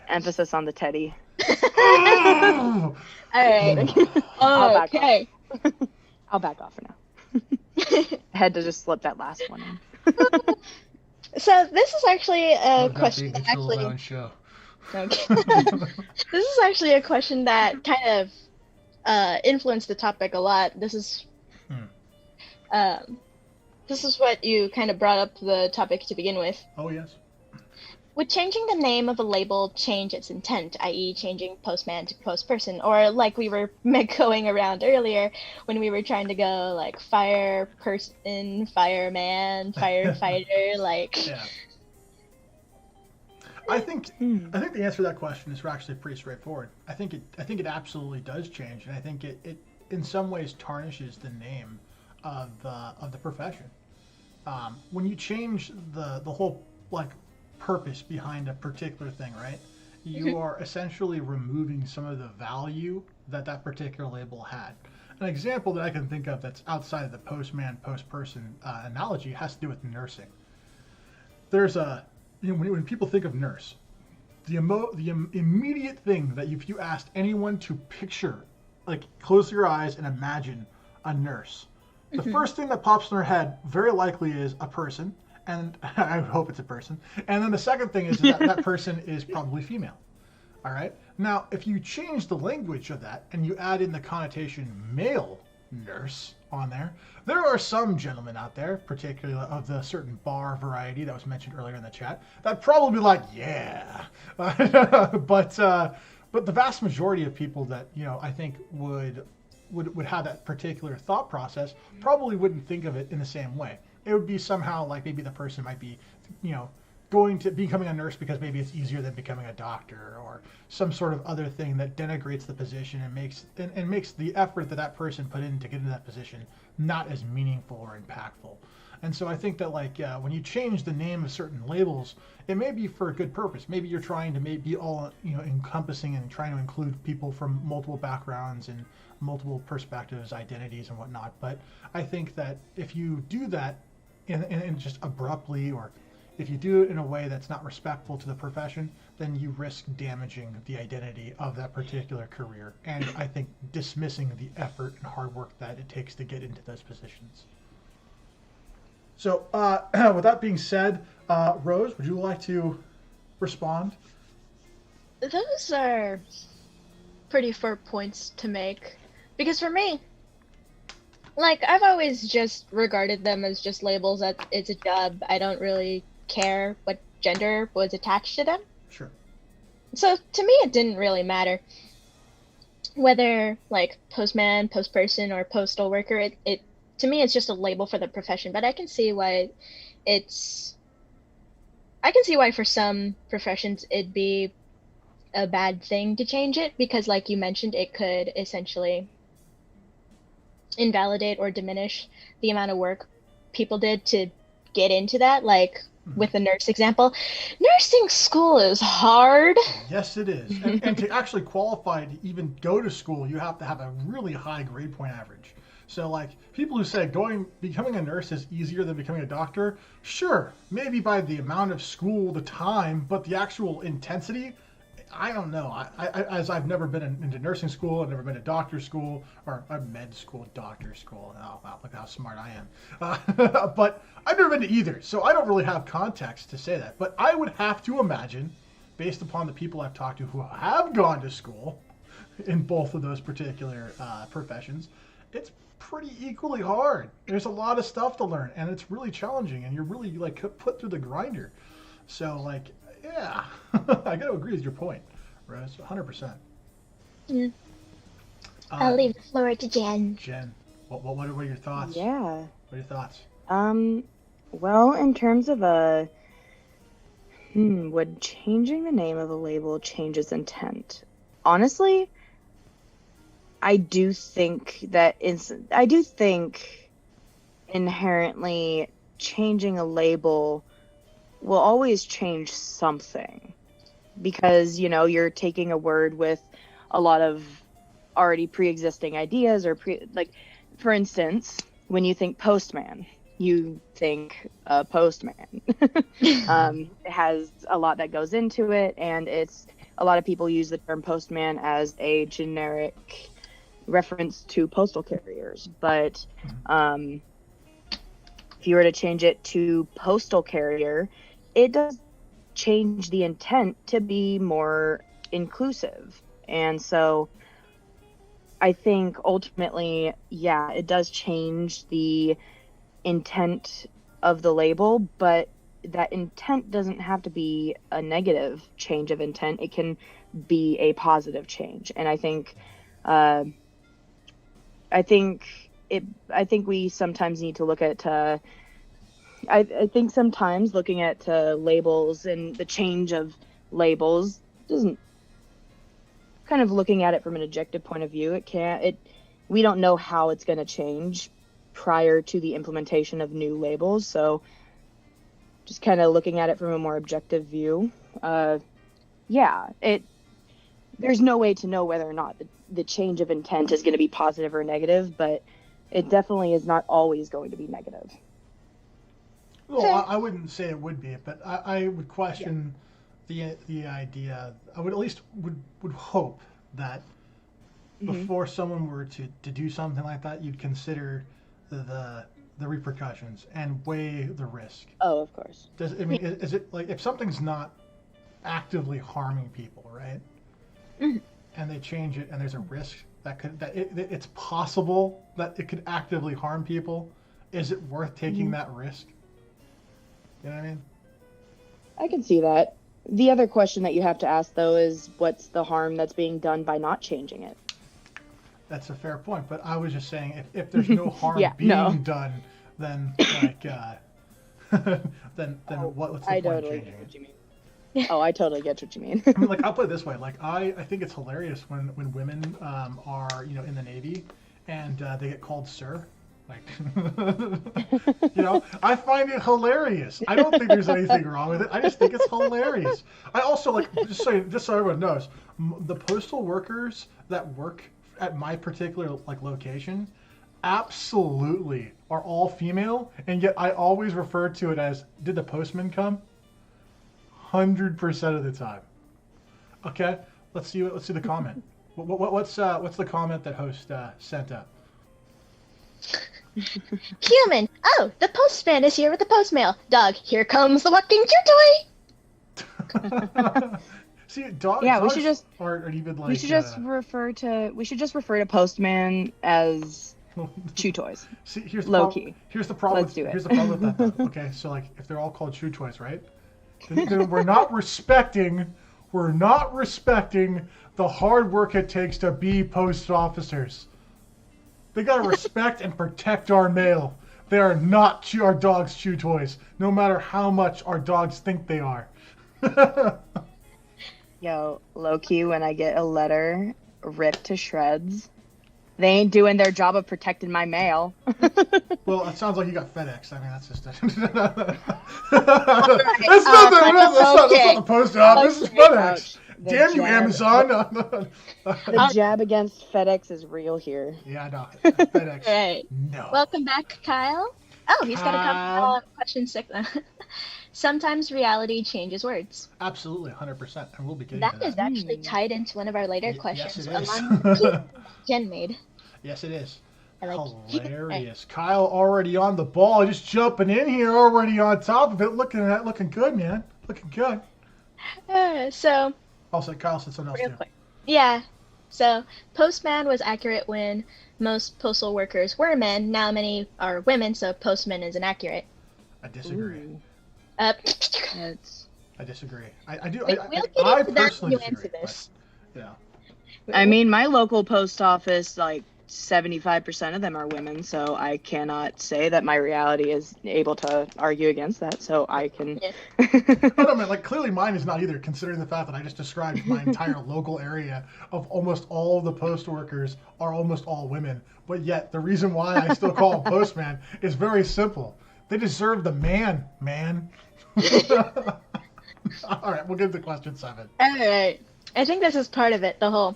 Emphasis on the teddy. Oh! All right. Okay. I'll back off for now. I had to just slip that last one in. So this is actually a Love not question being that control of my actually. own show. Okay. This is actually a question that kind of influenced the topic a lot. This is what you kind of brought up the topic to begin with. Oh, yes. Would changing the name of a label change its intent, i.e. changing postman to postperson? Or like we were going around earlier when we were trying to go like fire person, fireman, firefighter, like... Yeah. I think the answer to that question is actually pretty straightforward. I think it absolutely does change, and I think it in some ways tarnishes the name of the profession. When you change the whole like purpose behind a particular thing, right? You are essentially removing some of the value that particular label had. An example that I can think of that's outside of the postman, postperson analogy has to do with nursing. There's when people think of nurse, the immediate thing that if you asked anyone to picture, like close your eyes and imagine a nurse, the first thing that pops in their head very likely is a person, and I hope it's a person. And then the second thing is that person is probably female. All right. Now, if you change the language of that and you add in the connotation male nurse on there, there are some gentlemen out there, particularly of the certain bar variety that was mentioned earlier in the chat, that probably be like, yeah. But the vast majority of people that I think would have that particular thought process probably wouldn't think of it in the same way. It would be somehow like maybe the person might be, going to becoming a nurse because maybe it's easier than becoming a doctor, or some sort of other thing that denigrates the position and makes the effort that person put in to get into that position not as meaningful or impactful. And so I think that when you change the name of certain labels, it may be for a good purpose. Maybe you're trying to be all encompassing and trying to include people from multiple backgrounds and multiple perspectives, identities, and whatnot. But I think that if you do that in just abruptly, or if you do it in a way that's not respectful to the profession, then you risk damaging the identity of that particular career, and I think dismissing the effort and hard work that it takes to get into those positions. So with that being said, Rose, would you like to respond? Those are pretty fair points to make, because for me, like, I've always just regarded them as just labels. That it's a job. I don't really care what gender was attached to them. Sure. So to me, it didn't really matter whether like postman, postperson, or postal worker. It to me, it's just a label for the profession. But I can see why for some professions it'd be a bad thing to change it, because like you mentioned, it could essentially invalidate or diminish the amount of work people did to get into that. Like with the nurse example, nursing school is hard. Yes, it is. And to actually qualify to even go to school, you have to have a really high grade point average. So like people who say becoming a nurse is easier than becoming a doctor, sure, maybe by the amount of school, the time, but the actual intensity, I don't know. As I've never been into nursing school, I've never been to doctor school, or med school, doctor school. Oh, wow, look how smart I am. But I've never been to either, so I don't really have context to say that. But I would have to imagine, based upon the people I've talked to who have gone to school in both of those particular professions, it's pretty equally hard. There's a lot of stuff to learn, and it's really challenging, and you're really put through the grinder. So yeah, I got to agree with your point, Rose, 100%. Yeah. I'll leave the floor to Jen. Jen, what are your thoughts? Yeah. What are your thoughts? Well, in terms of a Would changing the name of a label change its intent? Honestly, I do think inherently changing a label will always change something, because you're taking a word with a lot of already pre-existing ideas, or for instance, when you think postman, you think a postman. It has a lot that goes into it, and a lot of people use the term postman as a generic reference to postal carriers, but if you were to change it to postal carrier, it does change the intent to be more inclusive. And so I think ultimately, yeah, it does change the intent of the label, but that intent doesn't have to be a negative change of intent. It can be a positive change. And I think we sometimes need to look at I think sometimes looking at labels and the change of labels doesn't, kind of looking at it from an objective point of view, we don't know how it's going to change prior to the implementation of new labels. So just kind of looking at it from a more objective view, there's no way to know whether or not the change of intent is going to be positive or negative, but it definitely is not always going to be negative. Well, I wouldn't say it would be, but I would question the idea. I would at least would hope that before someone were to do something like that, you'd consider the repercussions and weigh the risk. Oh, of course. Is it like, if something's not actively harming people, right? And they change it, and there's a risk it's possible that it could actively harm people, is it worth taking that risk? You know what I mean? I can see that. The other question that you have to ask, though, is what's the harm that's being done by not changing it? That's a fair point, but I was just saying, if there's no harm being done, then what's the point I of totally changing get it? what you mean. Oh, I totally get what you mean. I mean, I'll put it this way: I think it's hilarious when women are in the Navy and they get called sir. I find it hilarious. I don't think there's anything wrong with it. I just think it's hilarious. I also just so everyone knows, the postal workers that work at my particular location absolutely are all female, and yet I always refer to it as, did the postman come? 100% of the time. Okay, let's see the comment. What's the comment that host sent up? Human! Oh, the postman is here with the postmail. Dog, here comes the walking chew toy! See, dogs. Yeah, we should just refer to postman as chew toys. See, here's the low key. Here's the problem. Let's do it. Here's the problem with that, though. Okay, so if they're all called chew toys, right? Then we're not respecting the hard work it takes to be post officers. They gotta respect and protect our mail. They are not our dogs' chew toys, no matter how much our dogs think they are. Yo, low-key, when I get a letter ripped to shreds, they ain't doing their job of protecting my mail. Well, it sounds like you got FedEx. I mean, that's just that's not the post office. It's FedEx. Damn you, Amazon. The jab against FedEx is real here. Yeah, I know. FedEx. Right. No. Welcome back, Kyle. Oh, he's got a comment on question 6. Sometimes reality changes words. Absolutely, 100%. And we'll be getting to that. That is actually tied into one of our later questions. Yes, it is. Jen made. Yes, it is. Hilarious. Kyle already on the ball, just jumping in here, already on top of it, looking good, man. Looking good. So. Also, Kyle said something else real too. Quick. Yeah. So, postman was accurate when most postal workers were men. Now many are women, so postman is inaccurate. I disagree. I disagree. I do. I personally disagree. Yeah. I mean, my local post office, 75% of them are women, so I cannot say that my reality is able to argue against that. So I can. Yeah. Oh, no, man, like, clearly mine is not either, considering the fact that I just described my entire local area of almost all of the post workers are almost all women. But yet, the reason why I still call them postman is very simple. They deserve the man. All right, we'll get to question 7. All right. I think this is part of it, the whole,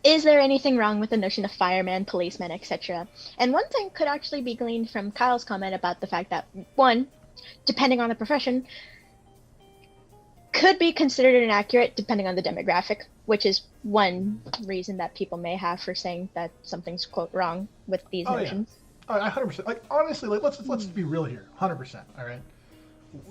is there anything wrong with the notion of fireman, policeman, etc.? And one thing could actually be gleaned from Kyle's comment about the fact that, one, depending on the profession, could be considered inaccurate depending on the demographic, which is one reason that people may have for saying that something's, quote, wrong with these notions. Yeah. 100%. Like, honestly, like, let's be real here. 100%. All right.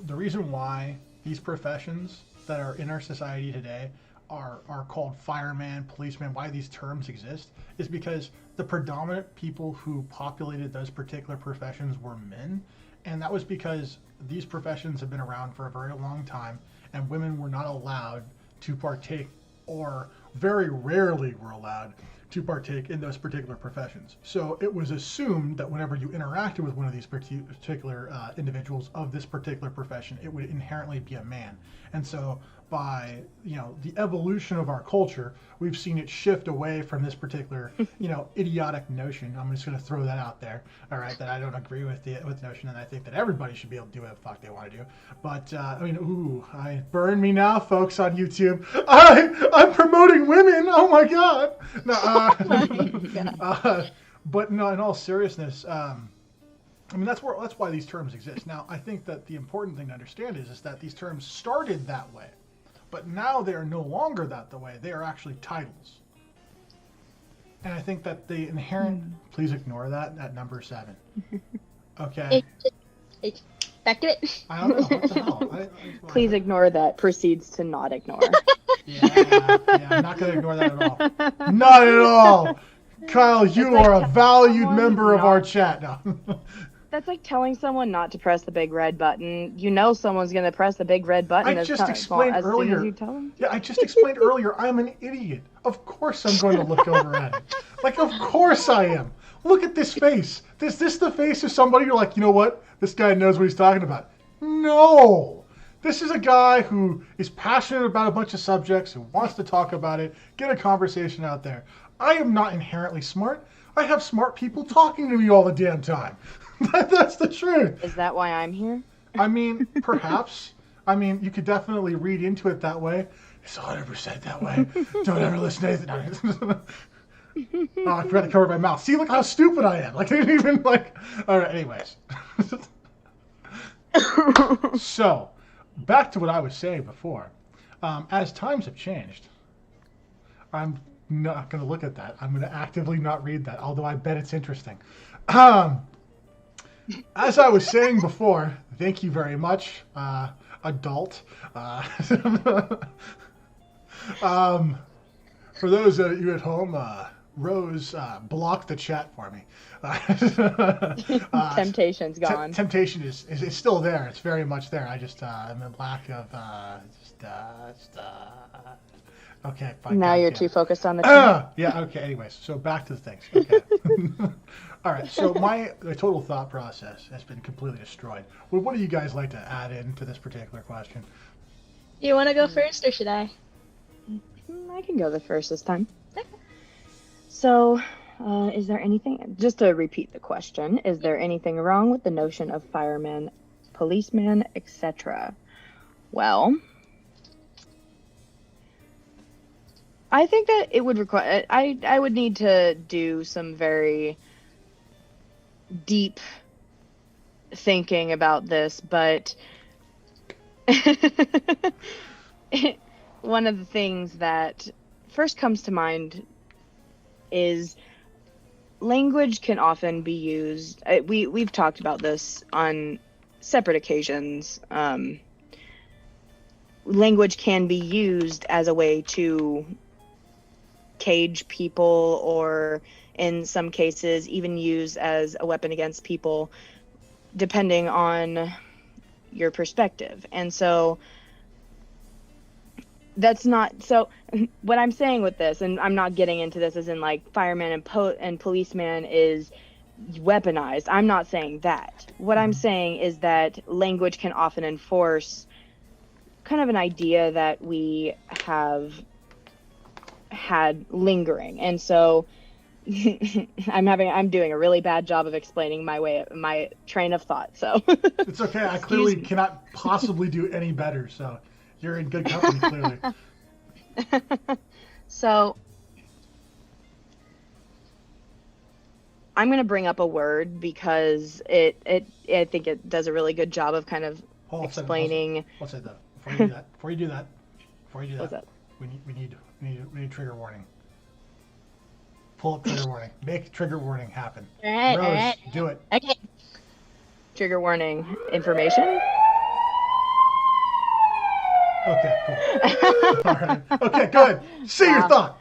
The reason why these professions that are in our society today are called fireman, policeman, why these terms exist, is because the predominant people who populated those particular professions were men. And that was because these professions have been around for a very long time, and women were not allowed to partake, or very rarely were allowed to partake in those particular professions. So it was assumed that whenever you interacted with one of these particular individuals of this particular profession, it would inherently be a man. And so by, the evolution of our culture, we've seen it shift away from this particular, idiotic notion. I'm just going to throw that out there, all right, that I don't agree with the notion, and I think that everybody should be able to do what the fuck they want to do. But, burn me now, folks on YouTube. I'm promoting women! Oh my god! No, but no, in all seriousness, that's why these terms exist. Now, I think that the important thing to understand is that these terms started that way, but now they are no longer the way. They are actually titles. And I think that the inherent... Please ignore that at number 7. Okay? Back to it. I don't know. What the hell? Please ignore that. Proceeds to not ignore. Yeah, I'm not going to ignore that at all. Not at all! Kyle, you are a valued member of our chat now. That's like telling someone not to press the big red button. You know someone's going to press the big red button I just explained earlier. Soon as you tell them. Yeah, I just explained earlier. I'm an idiot. Of course I'm going to look over at it. Like, of course I am. Look at this face. Is this the face of somebody you're like, you know what? This guy knows what he's talking about. No. This is a guy who is passionate about a bunch of subjects, who wants to talk about it, get a conversation out there. I am not inherently smart. I have smart people talking to me all the damn time. That's the truth. Is that why I'm here? I mean, perhaps. You could definitely read into it that way. It's 100% that way. Don't ever listen to anything. Oh, I forgot to cover my mouth. See, look how stupid I am. Like, I didn't even, All right, anyways. So, back to what I was saying before. As times have changed, I'm not going to look at that. I'm going to actively not read that, although I bet it's interesting. As I was saying before, thank you very much, adult. For those of you at home, Rose blocked the chat for me. Temptation's gone. Temptation is still there. It's very much there. I just I'm in lack of okay. Fine. Now you're too focused on the chat. Yeah. Okay. Anyways, so back to the things. Okay. All right. So the total thought process has been completely destroyed. Well, what do you guys like to add into this particular question? Do you want to go first, or should I? I can go the first this time. Okay. So, is there anything, just to repeat the question, is there anything wrong with the notion of fireman, policeman, etc.? Well, I think that it would require, I would need to do some very deep thinking about this, but one of the things that first comes to mind is language can often be used. We've talked about this on separate occasions. Language can be used as a way to cage people, or in some cases even used as a weapon against people, depending on your perspective. And so That's not, so what I'm saying with this, and I'm not getting into this as in like fireman and policeman is weaponized. I'm not saying that. What I'm saying is that language can often enforce kind of an idea that we have had lingering. And so I'm doing a really bad job of explaining my train of thought. So It's okay. I clearly cannot possibly do any better. So you're in good company, clearly. So I'm going to bring up a word because I think it does a really good job of kind of explaining. What's that though? Before you do that, What's that? we need trigger warning. Pull up trigger warning. Make trigger warning happen. All right, Rose, all right. do it. Okay. Trigger warning information. Okay, cool. All right. Okay, good. Say your thought.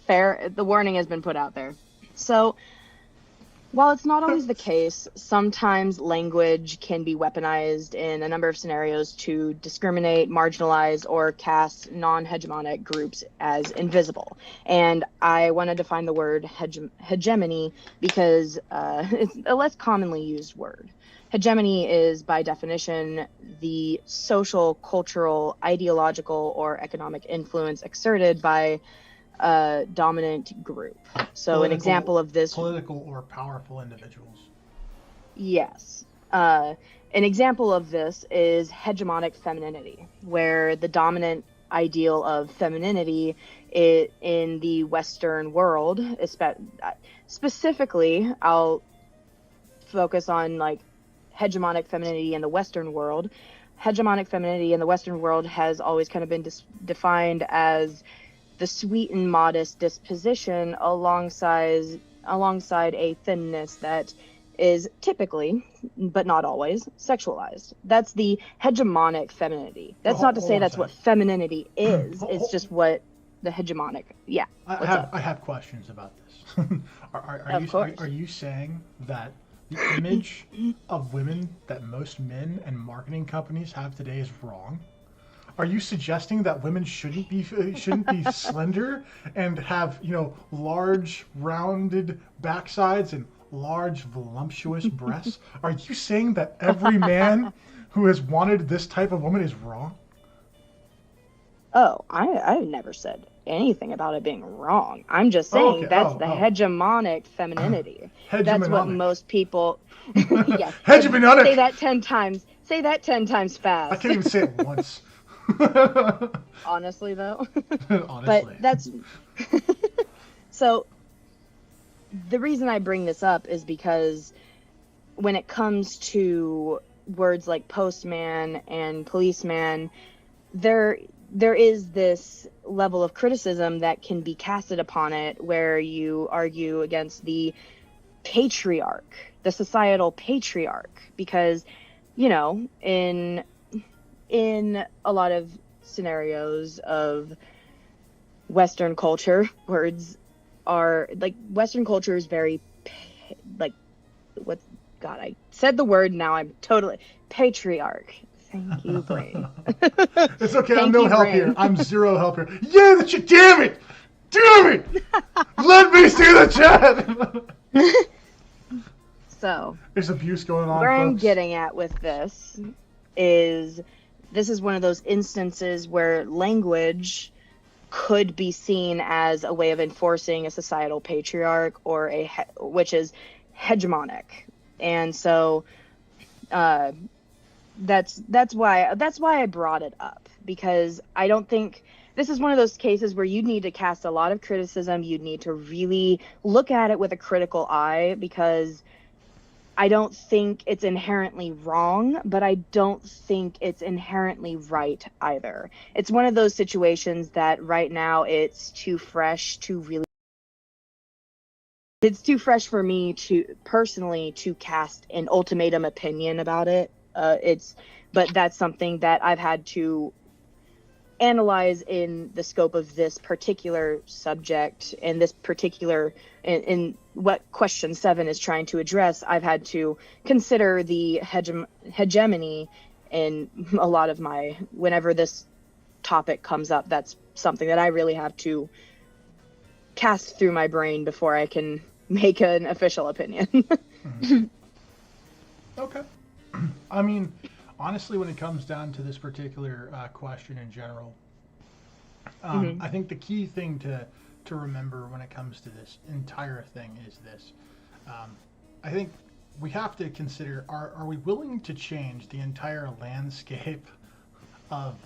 Fair. The warning has been put out there. So, while it's not always the case, sometimes language can be weaponized in a number of scenarios to discriminate, marginalize, or cast non-hegemonic groups as invisible. And I want to define the word hegemony because it's a less commonly used word. Hegemony is, by definition, the social, cultural, ideological, or economic influence exerted by a dominant group. So an example of this... Political or powerful individuals. Yes. An example of this is hegemonic femininity, where the dominant ideal of femininity in the Western world, specifically, I'll focus on like hegemonic femininity in the Western world. Hegemonic femininity in the Western world has always kind of been defined as the sweet and modest disposition alongside a thinness that is typically, but not always, sexualized. That's the hegemonic femininity. That's not to say that's what femininity is. It's just what the hegemonic. Yeah. I have questions about this. Are you saying that the image of women that most men and marketing companies have today is wrong? Are you suggesting that women shouldn't be slender and have, large rounded backsides and large voluptuous breasts? Are you saying that every man who has wanted this type of woman is wrong? Oh, I've never said anything about it being wrong. I'm just saying that's the hegemonic femininity. That's what most people. Yes. Hegemonic. Say that 10 times. Say that 10 times fast. I can't even say it once. Honestly, though. Honestly. But that's. So, the reason I bring this up is because when it comes to words like postman and policeman, there is this level of criticism that can be casted upon it where you argue against the patriarch, the societal patriarch, because, in a lot of scenarios of Western culture, words are like Western culture is very I said the word, now I'm totally patriarch. Thank you, brain. It's okay. I'm no help here. I'm zero help here. Yeah, the chat. Damn it! Damn it! Let me see the chat. So there's abuse going on. Where folks. I'm getting at with this is one of those instances where language could be seen as a way of enforcing a societal patriarch or which is hegemonic, and so that's why I brought it up, because I don't think this is one of those cases where you need to cast a lot of criticism. You need to really look at it with a critical eye, because I don't think it's inherently wrong, but I don't think it's inherently right either. It's one of those situations that right now it's too fresh for me to personally to cast an ultimatum opinion about it. But that's something that I've had to analyze in the scope of this particular subject and this particular in what question 7 is trying to address. I've had to consider the hegemony in a lot of whenever this topic comes up, that's something that I really have to cast through my brain before I can make an official opinion. Okay. I mean, honestly, when it comes down to this particular question in general, I think the key thing to remember when it comes to this entire thing is this. I think we have to consider, are we willing to change the entire landscape of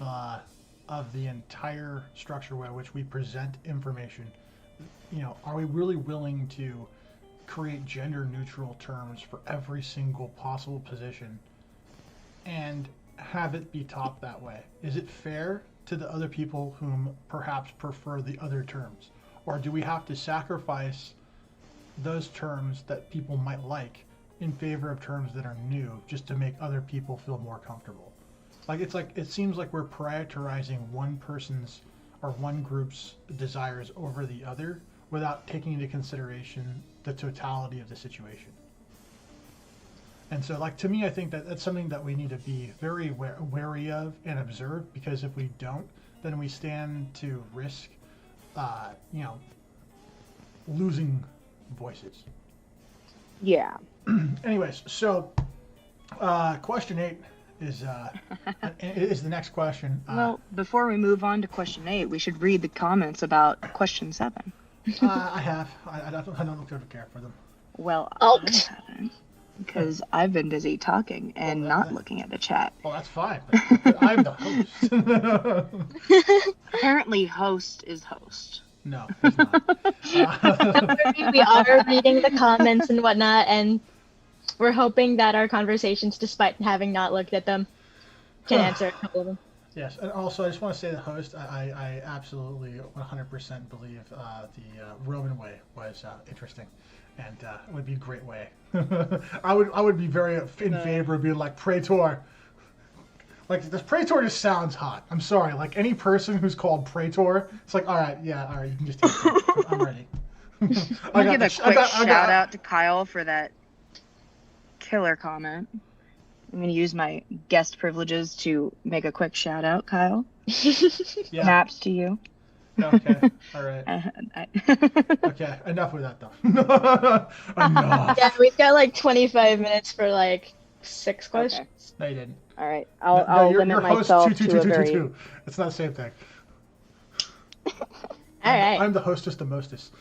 the entire structure by which we present information? You know, are we really willing to create gender neutral terms for every single possible position and have it be taught that way? Is it fair to the other people whom perhaps prefer the other terms? Or do we have to sacrifice those terms that people might like in favor of terms that are new just to make other people feel more comfortable? It seems like we're prioritizing one person's or one group's desires over the other without taking into consideration the totality of the situation. And so, like, to me, I think that that's something that we need to be very wary of and observe, because if we don't, then we stand to risk, losing voices. Yeah. Anyways, so question 8 is the next question. Well, before we move on to question 8, we should read the comments about question 7. I have. I don't care for them. Well, I haven't, because I've been busy talking and not looking at the chat. Well, that's fine. But I'm the host. Apparently, host is host. No, it's not. We are reading the comments and whatnot, and we're hoping that our conversations, despite having not looked at them, can answer a couple of them. Yes, and also I just want to say the host, I absolutely 100% believe the Roman way was interesting, and it would be a great way. I would be very in favor of being like Praetor. Like, this Praetor just sounds hot. I'm sorry, like any person who's called Praetor, it's like, all right, you can just take it. I'm ready. I'll give a quick shout out to Kyle for that killer comment. I'm going to use my guest privileges to make a quick shout out, Kyle. Yeah. Maps to you. Okay, all right. Okay, enough with that, though. Enough. Yeah, we've got like 25 minutes for like 6 questions. Okay. No, you didn't. All right, I'll limit myself to a very... It's not the same thing. All right. I'm the hostess, the mostest.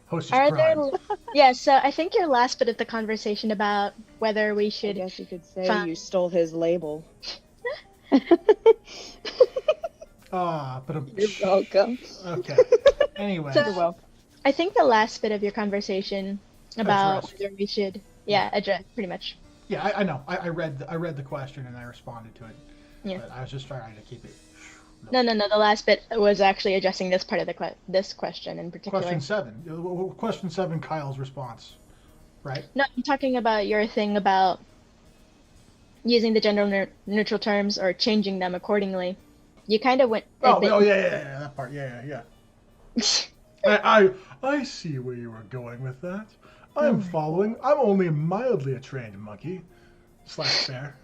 Hostess prime. Yeah, so I think your last bit of the conversation about whether we should... I guess you could say you stole his label. But You're welcome. Okay. Anyway. So, you're welcome. I think the last bit of your conversation about whether we should... Yeah, address, pretty much. Yeah, I know. I read the question and I responded to it. Yeah. But I was just trying to keep it... No. The last bit was actually addressing this part of this question in particular. Question 7. Question 7, Kyle's response, right? No, I'm talking about your thing about using the gender neutral terms or changing them accordingly. You kind of went... Yeah, that part. Yeah. I see where you were going with that. I am following. I'm only mildly a trained monkey. / bear.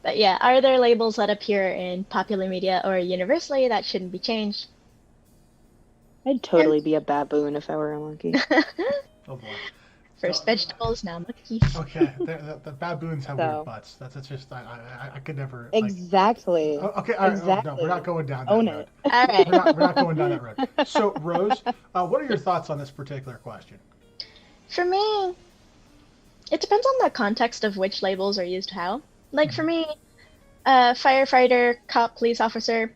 But yeah, are there labels that appear in popular media or universally that shouldn't be changed? I'd totally be a baboon if I were a monkey. Oh boy. First vegetables, now monkeys. Okay, the baboons have weird butts. That's just I could never. Exactly. Okay, all right, exactly. No, we're not going down that Own road. it. All right. We're not going down that road. So, Rose, what are your thoughts on this particular question? For me, it depends on the context of which labels are used how. Like for me, firefighter, cop, police officer,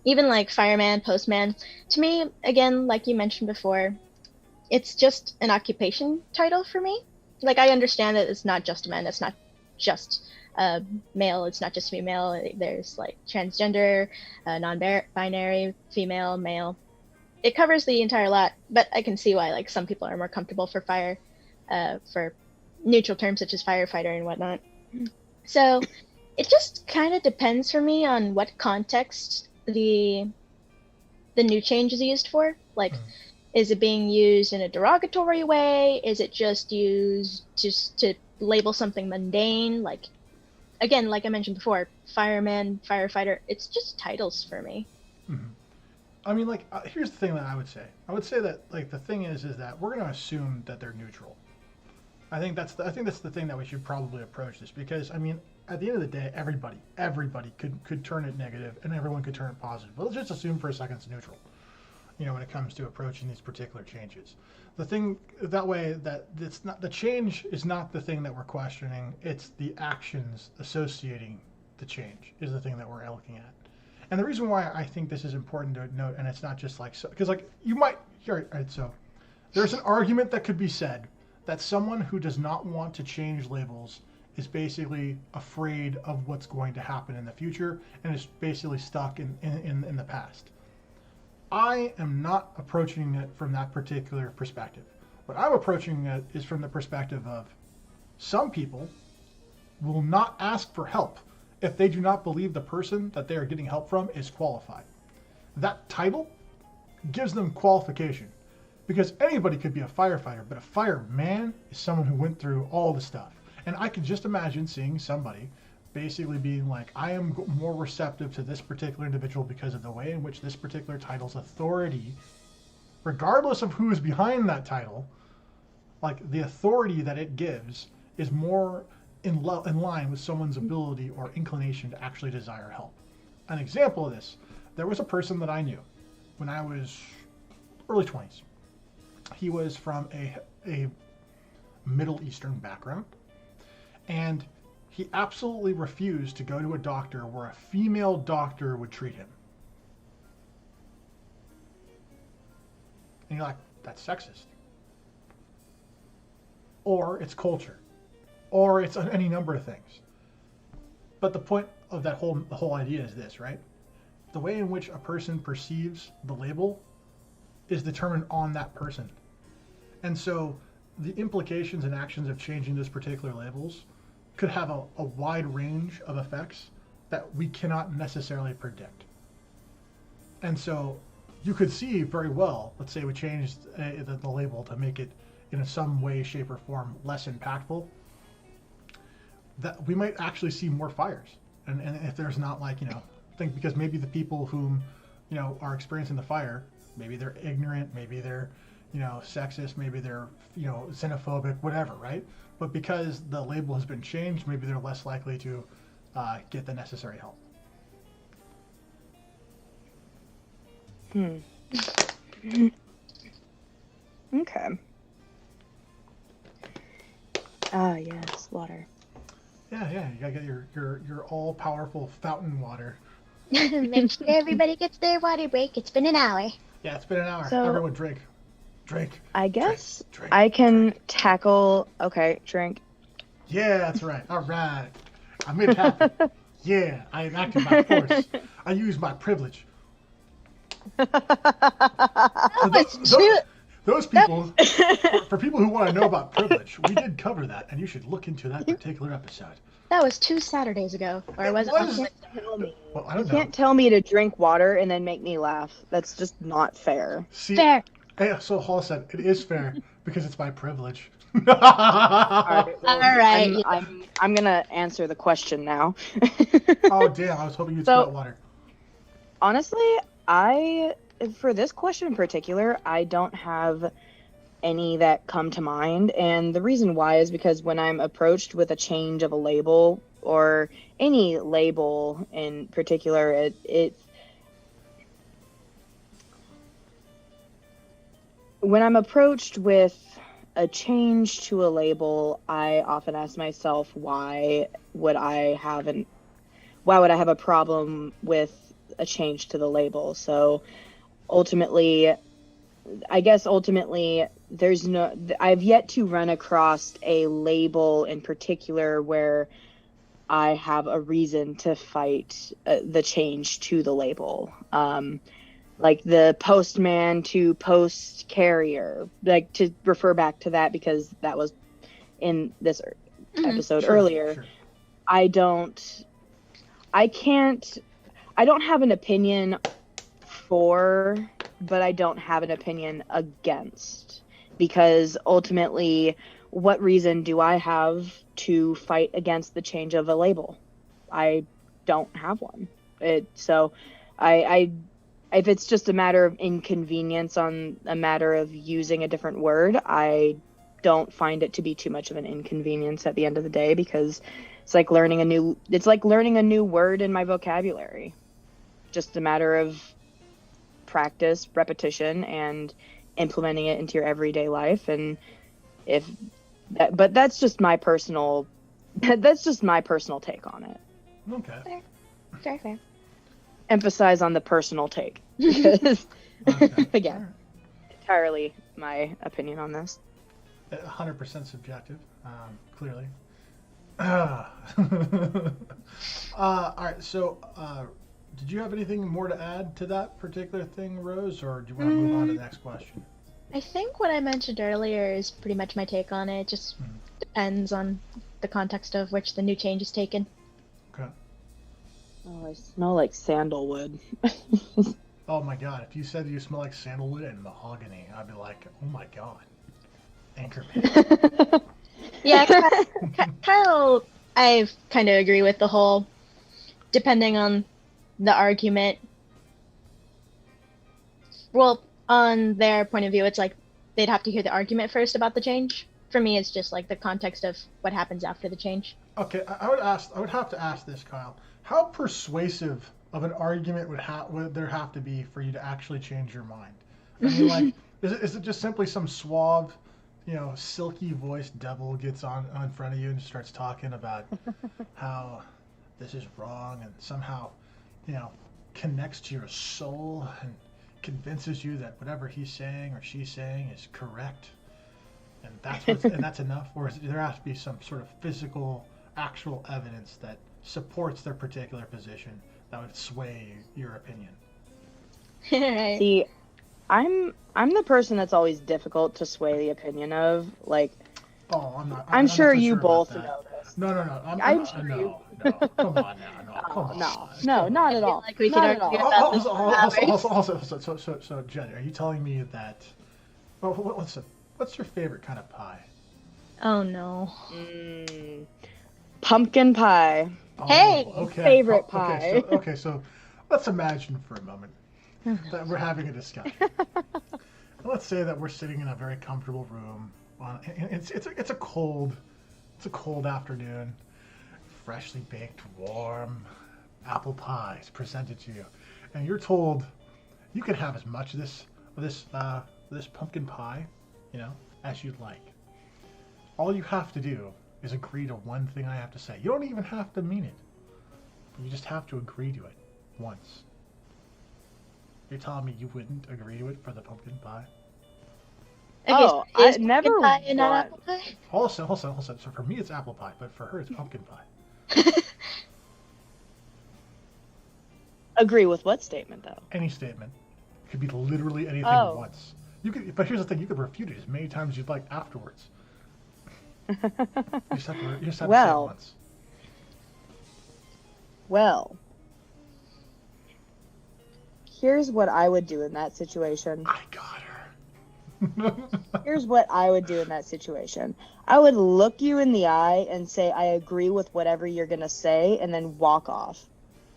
even like fireman, postman, to me, again, like you mentioned before, it's just an occupation title for me. Like, I understand that it's not just men, it's not just male, it's not just female. There's like transgender, non-binary, female, male. It covers the entire lot, but I can see why like some people are more comfortable for for neutral terms such as firefighter and whatnot. So it just kind of depends for me on what context the new change is used for. Like, Is it being used in a derogatory way? Is it just used just to label something mundane? Like, again, like I mentioned before, fireman, firefighter, it's just titles for me. Mhm. I mean, like, here's the thing that I would say. I would say that, like, the thing is that we're going to assume that they're neutral. I think that's the thing that we should probably approach this, because I mean, at the end of the day, everybody could turn it negative and everyone could turn it positive. But let's just assume for a second it's neutral. When it comes to approaching these particular changes, the thing that way that it's not, the change is not the thing that we're questioning. It's the actions associating the change is the thing that we're looking at. And the reason why I think this is important to note, and it's not just like, so, because like you might hear, right, so there's an argument that could be said that someone who does not want to change labels is basically afraid of what's going to happen in the future and is basically stuck in the past. I am not approaching it from that particular perspective. What I'm approaching it is from the perspective of some people will not ask for help if they do not believe the person that they are getting help from is qualified. That title gives them qualification, because anybody could be a firefighter, but a fireman is someone who went through all the stuff. And I could just imagine seeing somebody basically being like, I am more receptive to this particular individual because of the way in which this particular title's authority, regardless of who is behind that title, like the authority that it gives is more in line with someone's ability or inclination to actually desire help. An example of this, there was a person that I knew when I was early 20s. He was from a Middle Eastern background, and he absolutely refused to go to a doctor where a female doctor would treat him. And you're like, that's sexist. Or it's culture. Or it's any number of things. But the point of the whole idea is this, right? The way in which a person perceives the label is determined on that person. And so the implications and actions of changing those particular labels could have a wide range of effects that we cannot necessarily predict. And so you could see very well, let's say we changed the label to make it in some way, shape, or form less impactful, that we might actually see more fires. And if there's not like, think, because maybe the people whom, are experiencing the fire, maybe they're ignorant, maybe they're, sexist, maybe they're, xenophobic, whatever, right? But because the label has been changed, maybe they're less likely to get the necessary help. Okay. Yes, water. Yeah, you gotta get your all-powerful fountain water. Make sure everybody gets their water break. It's been an hour. Yeah, it's been an hour. So, everyone drink. I guess drink, I can tackle. Okay, drink. Yeah, that's right. All right. I made it happen. Yeah, I enacted my force. I used my privilege. Those people, for people who want to know about privilege, we did cover that, and you should look into that particular episode. That was 2 Saturdays ago, or was it? Well, I don't You know. can't tell me to drink water and then make me laugh. That's just not fair. See, Fair. Hey, so Hall said it is fair because it's my privilege. All right. All right. I'm gonna answer the question now. Oh damn! I was hoping you'd So- spill water. Honestly, for this question in particular, I don't have any that come to mind. And the reason why is because when I'm approached with a change of a label or any label in particular, when I'm approached with a change to a label, I often ask myself, why would I have a problem with a change to the label? So ultimately, I've yet to run across a label in particular where I have a reason to fight the change to the label. Like the postman to post carrier, like to refer back to that because that was in this episode earlier. Sure. I don't have an opinion for but I don't have an opinion against, because ultimately, what reason do I have to fight against the change of a label? I don't have one. So I if it's just a matter of inconvenience on a matter of using a different word, I don't find it to be too much of an inconvenience at the end of the day, because it's like learning a new word in my vocabulary. Just a matter of practice, repetition, and implementing it into your everyday life. And but that's just my personal take on it. Okay. Fair. Emphasize on the personal take, because Okay. again, entirely my opinion on this. 100% subjective, clearly. All right, so did you have anything more to add to that particular thing, Rose, or do you want to move on to the next question? I think what I mentioned earlier is pretty much my take on it. It just depends on the context of which the new change is taken. Okay. Oh, I smell like sandalwood. Oh my God, if you said you smell like sandalwood and mahogany, I'd be like, oh my God, Anchorman. Yeah, Kyle, I kind of agree with the whole, depending on the argument. Well, on their point of view, it's like they'd have to hear the argument first about the change. For me, it's just like the context of what happens after the change. Okay, I would have to ask this, Kyle. How persuasive of an argument would there have to be for you to actually change your mind? I mean, like, is it just simply some suave, silky voiced devil gets on in front of you and starts talking about how this is wrong, and somehow, connects to your soul and convinces you that whatever he's saying or she's saying is correct, and that's enough? Or there has to be some sort of physical, actual evidence that supports their particular position that would sway your opinion? Right. See, I'm the person that's always difficult to sway the opinion of. Like, Oh, I'm not. I'm not sure so you sure about both that. know this. No. I'm sure no, you- no. Come on now. No, come No, on. no, Come not on. at all. Like we Not could at argue all. about this for hours. So, Jen, are you telling me that? Well, what's your favorite kind of pie? Oh no. Pumpkin pie. Hey, okay. favorite Okay, pie. so let's imagine for a moment that we're having a discussion. Let's say that we're sitting in a very comfortable room. It's a cold afternoon. Freshly baked, warm apple pie is presented to you, and you're told you can have as much of this pumpkin pie, as you'd like. All you have to do is agree to one thing I have to say. You don't even have to mean it. You just have to agree to it once. You're telling me you wouldn't agree to it for the pumpkin pie? Okay, Oh, so I is never pumpkin pie and not want- apple pie? Hold on. So for me it's apple pie, but for her it's pumpkin pie. Agree with what statement, though? Any statement. It could be literally anything once. But here's the thing, you could refute it as many times as you'd like afterwards. You just have to say it once. Well, here's what I would do in that situation. I got her. Here's what I would do in that situation. I would look you in the eye and say, I agree with whatever you're going to say, and then walk off.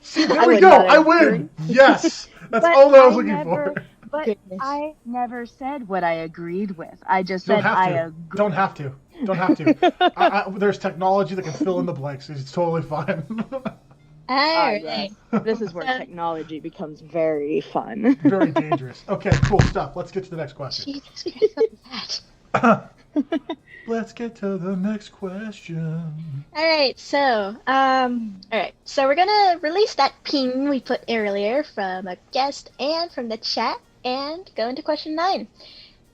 See, there I we would go. not I agree. win. Yes. That's But all I was I looking never- for. But Goodness. I never said what I agreed with. I just Don't said have I to. agree. Don't have to. There's technology that can fill in the blanks. It's totally fine. Alright. Yes. This is where technology becomes very fun. Very dangerous. Okay, cool stuff. Let's get to the next question. Jesus, we got that. Let's get to the next question. Alright, so we're gonna release that ping we put earlier from a guest and from the chat and go into question 9.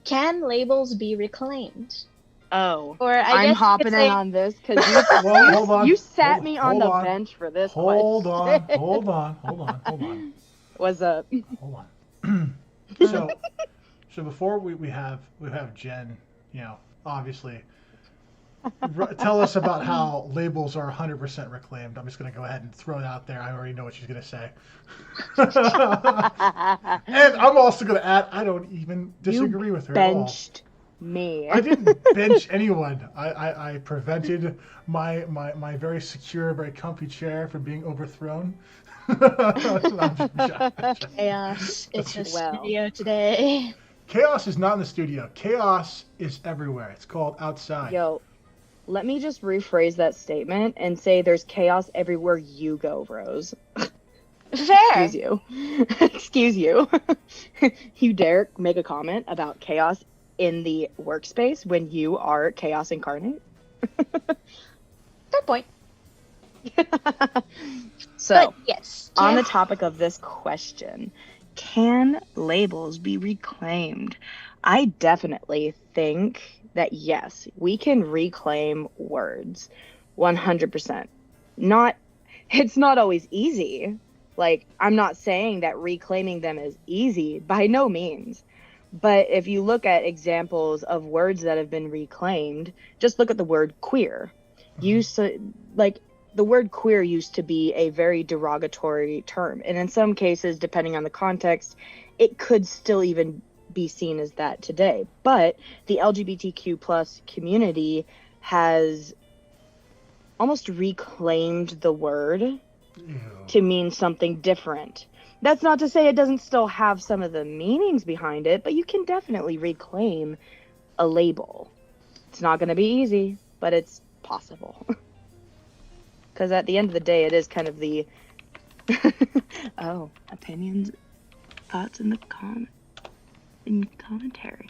Can labels be reclaimed? Oh, Or I I'm guess you could hopping say- in on this because Well, hold on. you sat Hold- me on hold the on. bench for this Hold on. question. Hold on. What's up? Hold on. So before we have Jen, obviously tell us about how labels are 100% reclaimed. I'm just going to go ahead and throw it out there. I already know what she's going to say. And I'm also going to add, I don't even disagree with her at all. Benched me. I didn't bench anyone. I prevented my very secure, very comfy chair from being overthrown. Chaos. It's a studio today. Chaos is not in the studio. Chaos is everywhere. It's called outside. Yo, let me just rephrase that statement and say there's chaos everywhere you go, Rose. Fair. Excuse you. Excuse you. You dare make a comment about chaos in the workspace when you are chaos incarnate? Fair point. So, but yes, on the topic of this question, can labels be reclaimed? I definitely think that yes, we can reclaim words 100%. It's not always easy. Like, I'm not saying that reclaiming them is easy, by no means. But if you look at examples of words that have been reclaimed, just look at the word queer. The word queer used to be a very derogatory term. And in some cases, depending on the context, it could still even be seen as that today. But the LGBTQ plus community has almost reclaimed the word to mean something different. That's not to say it doesn't still have some of the meanings behind it, but you can definitely reclaim a label. It's not going to be easy, but it's possible. Because at the end of the day, it is kind of the opinions, thoughts in the commentary.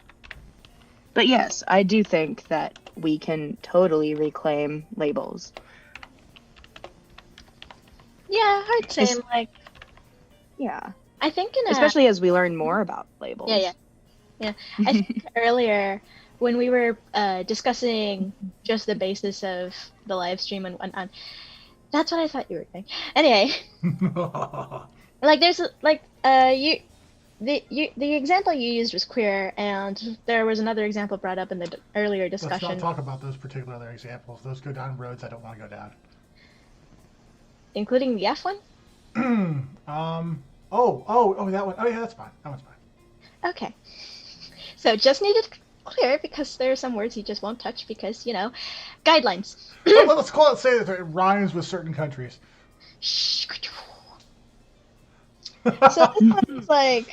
But yes, I do think that we can totally reclaim labels. Yeah, I'd say Yeah. I think especially as we learn more about labels. Yeah. I think earlier when we were discussing just the basis of the live stream and whatnot, that's what I thought you were saying. Anyway, there's the example you used was queer, and there was another example brought up in the earlier discussion. Let's not talk about those particular other examples. Those go down roads I don't want to go down. Including the F one? That one. Oh, yeah, that's fine. That one's fine. Okay. So just needed clear because there are some words you just won't touch because, guidelines. Well, let's say that it rhymes with certain countries. So this one's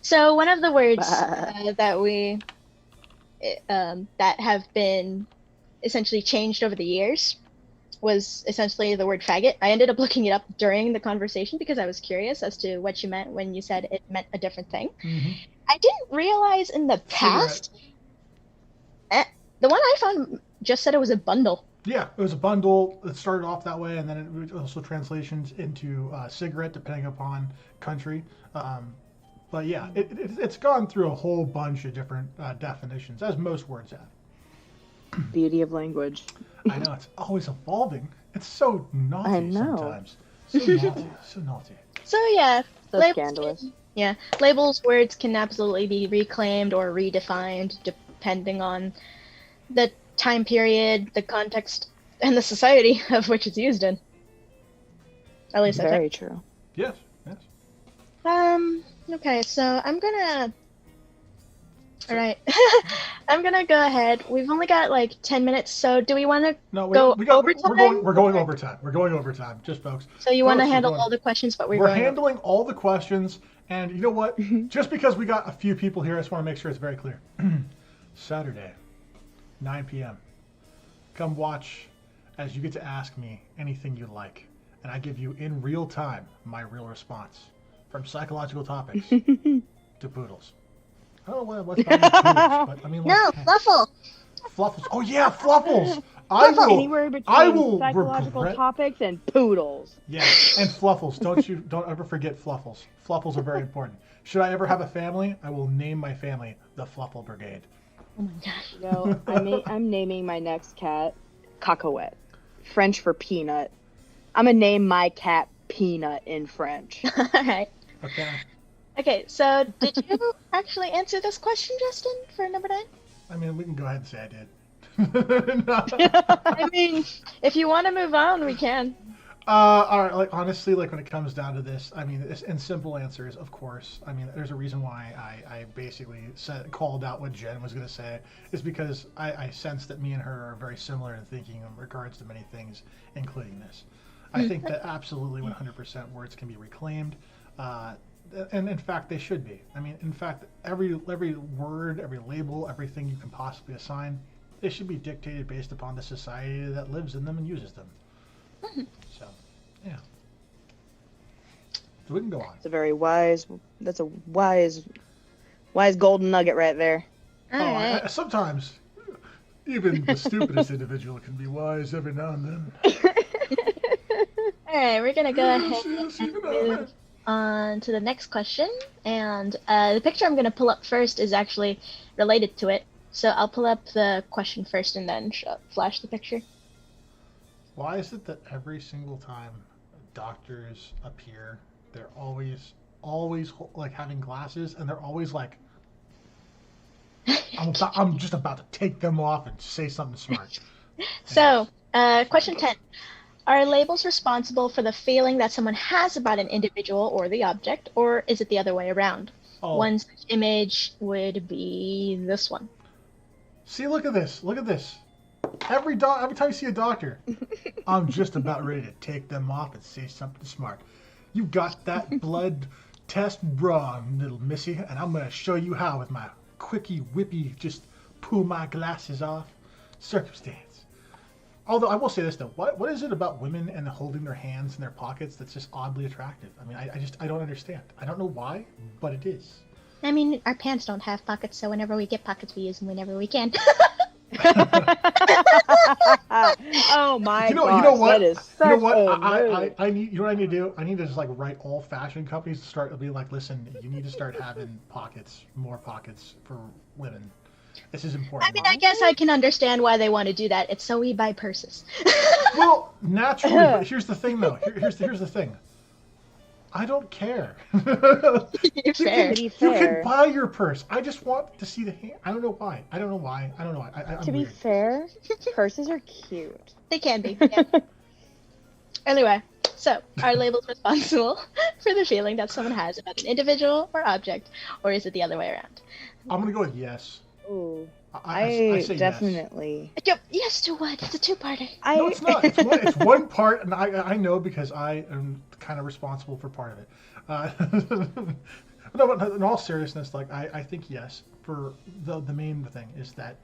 so one of the words that have been essentially changed over the years was essentially the word faggot. I ended up looking it up during the conversation because I was curious as to what you meant when you said it meant a different thing. Mm-hmm. I didn't realize in the past, the one I found just said it was a bundle. Yeah, it was a bundle that started off that way, and then it was also translations into cigarette, depending upon country. But yeah, it's gone through a whole bunch of different definitions, as most words have. Beauty of language. I know, it's always evolving. It's so naughty I know. Sometimes. So naughty, so naughty. So yeah, so scandalous. Labels, words can absolutely be reclaimed or redefined depending on the time period, the context, and the society of which it's used in. At least Very I think. true. Yes. Okay, so I'm gonna... Alright. I'm gonna go ahead. We've only got 10 minutes, so do we want to go overtime? We're going overtime. We're going overtime, just folks. So you want to handle all the questions, but we're handling all the questions, and you know what? Just because we got a few people here, I just want to make sure it's very clear. Saturday, 9 p.m. Come watch as you get to ask me anything you like, and I give you in real time my real response, from psychological topics to poodles. I don't know what's behind poodles, but I mean, no, Fluffle. Fluffles. Oh yeah, Fluffles. Anywhere between psychological topics and poodles. Yeah, and Fluffles. Don't ever forget Fluffles. Fluffles are very important. Should I ever have a family, I will name my family the Fluffle Brigade. Oh my gosh. No, I'm naming my next cat Cacahuète, French for peanut. I'm gonna name my cat Peanut in French. All right. Okay, so did you actually answer this question, Justin, for number 9? I mean, we can go ahead and say I did. No. I mean, if you want to move on, we can. All right, like honestly, like when it comes down to this, I mean, and simple answer is of course. I mean, there's a reason why I basically called out what Jen was going to say, is because I sense that me and her are very similar in thinking in regards to many things, including this. I think that absolutely 100% words can be reclaimed, and in fact they should be. I mean, in fact, every word, every label, everything you can possibly assign, they should be dictated based upon the society that lives in them and uses them. So, yeah. So we can go on. It's a very wise. That's a wise golden nugget right there. All right. Sometimes even the stupidest individual can be wise every now and then. All right, we're gonna go ahead Yes, and even now. move on to the next question. And the picture I'm gonna pull up first is actually related to it. So I'll pull up the question first and then flash the picture. Why is it that every single time doctors appear, they're always like having glasses, and they're always like, I'm just about to take them off and say something smart. So, question 10. Are labels responsible for the feeling that someone has about an individual or the object, or is it the other way around? Oh. One such image would be this one. See, look at this. Look at this. Every time you see a doctor, I'm just about ready to take them off and say something smart. You got that blood test wrong, little missy, and I'm going to show you how with my quickie whippy, just pull my glasses off circumstance. Although I will say this though, what is it about women and holding their hands in their pockets that's just oddly attractive? I mean, I don't understand. I don't know why, but it is. I mean, our pants don't have pockets, so whenever we get pockets, we use them whenever we can. Oh my You know what? That is such You know what? a You know what I need to do? I need to just like write all fashion companies to start being like, listen, you need to start having pockets, more pockets for women. This is important. I mean, I guess I can understand why they want to do that. It's so we buy purses. Well, naturally, but here's the thing though. Here's the thing. I don't care. Fair. To be You fair, can buy your purse. I just want to see the hand. I don't know why. I'm to be weird. fair, purses are cute. They can be. Yeah. Anyway, so are labels responsible for the feeling that someone has about an individual or object, or is it the other way around? I'm gonna go with yes. Ooh, I say definitely. Yep. Yes to what? It's a two-parter. No, it's not. It's one part, and I know because I am kind of responsible for part of it. No, but in all seriousness, like I think yes. For the main thing is that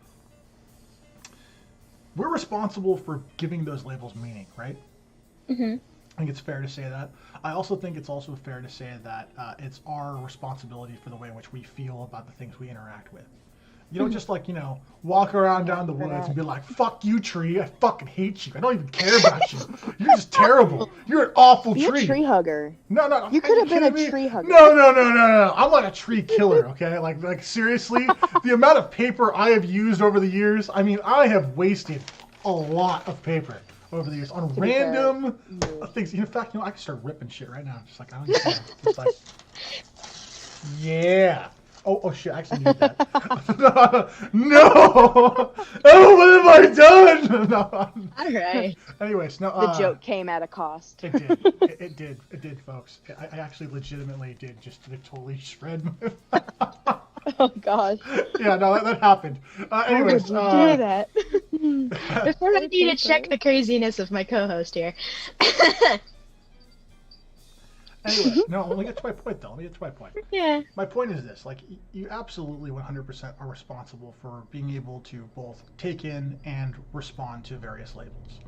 we're responsible for giving those labels meaning, right? Mm-hmm. I think it's fair to say that. I also think it's also fair to say that it's our responsibility for the way in which we feel about the things we interact with. You don't just like, walk around down the woods and be like, fuck you, tree. I fucking hate you. I don't even care about you. You're just terrible. You're an awful Be tree. a tree hugger. No. You are could have been a kidding me? tree hugger. No. I'm like a tree killer, okay? Like seriously, the amount of paper I have used over the years, I mean, I have wasted a lot of paper over the years on random things. In fact, I can start ripping shit right now. Just like, I don't even care. It's like, yeah. Oh shit, I actually need that. No! Oh, what have I done? No. All right. Anyways, no. The joke came at a cost. It did. It did, folks. I actually legitimately did just totally shred my... Oh gosh. Yeah, no, that happened. Anyways, How would you do that? Before I need to check the craziness of my co-host here. Anyway, no, let me get to my point, though. Yeah. My point is this: like, you absolutely 100% are responsible for being able to both take in and respond to various labels.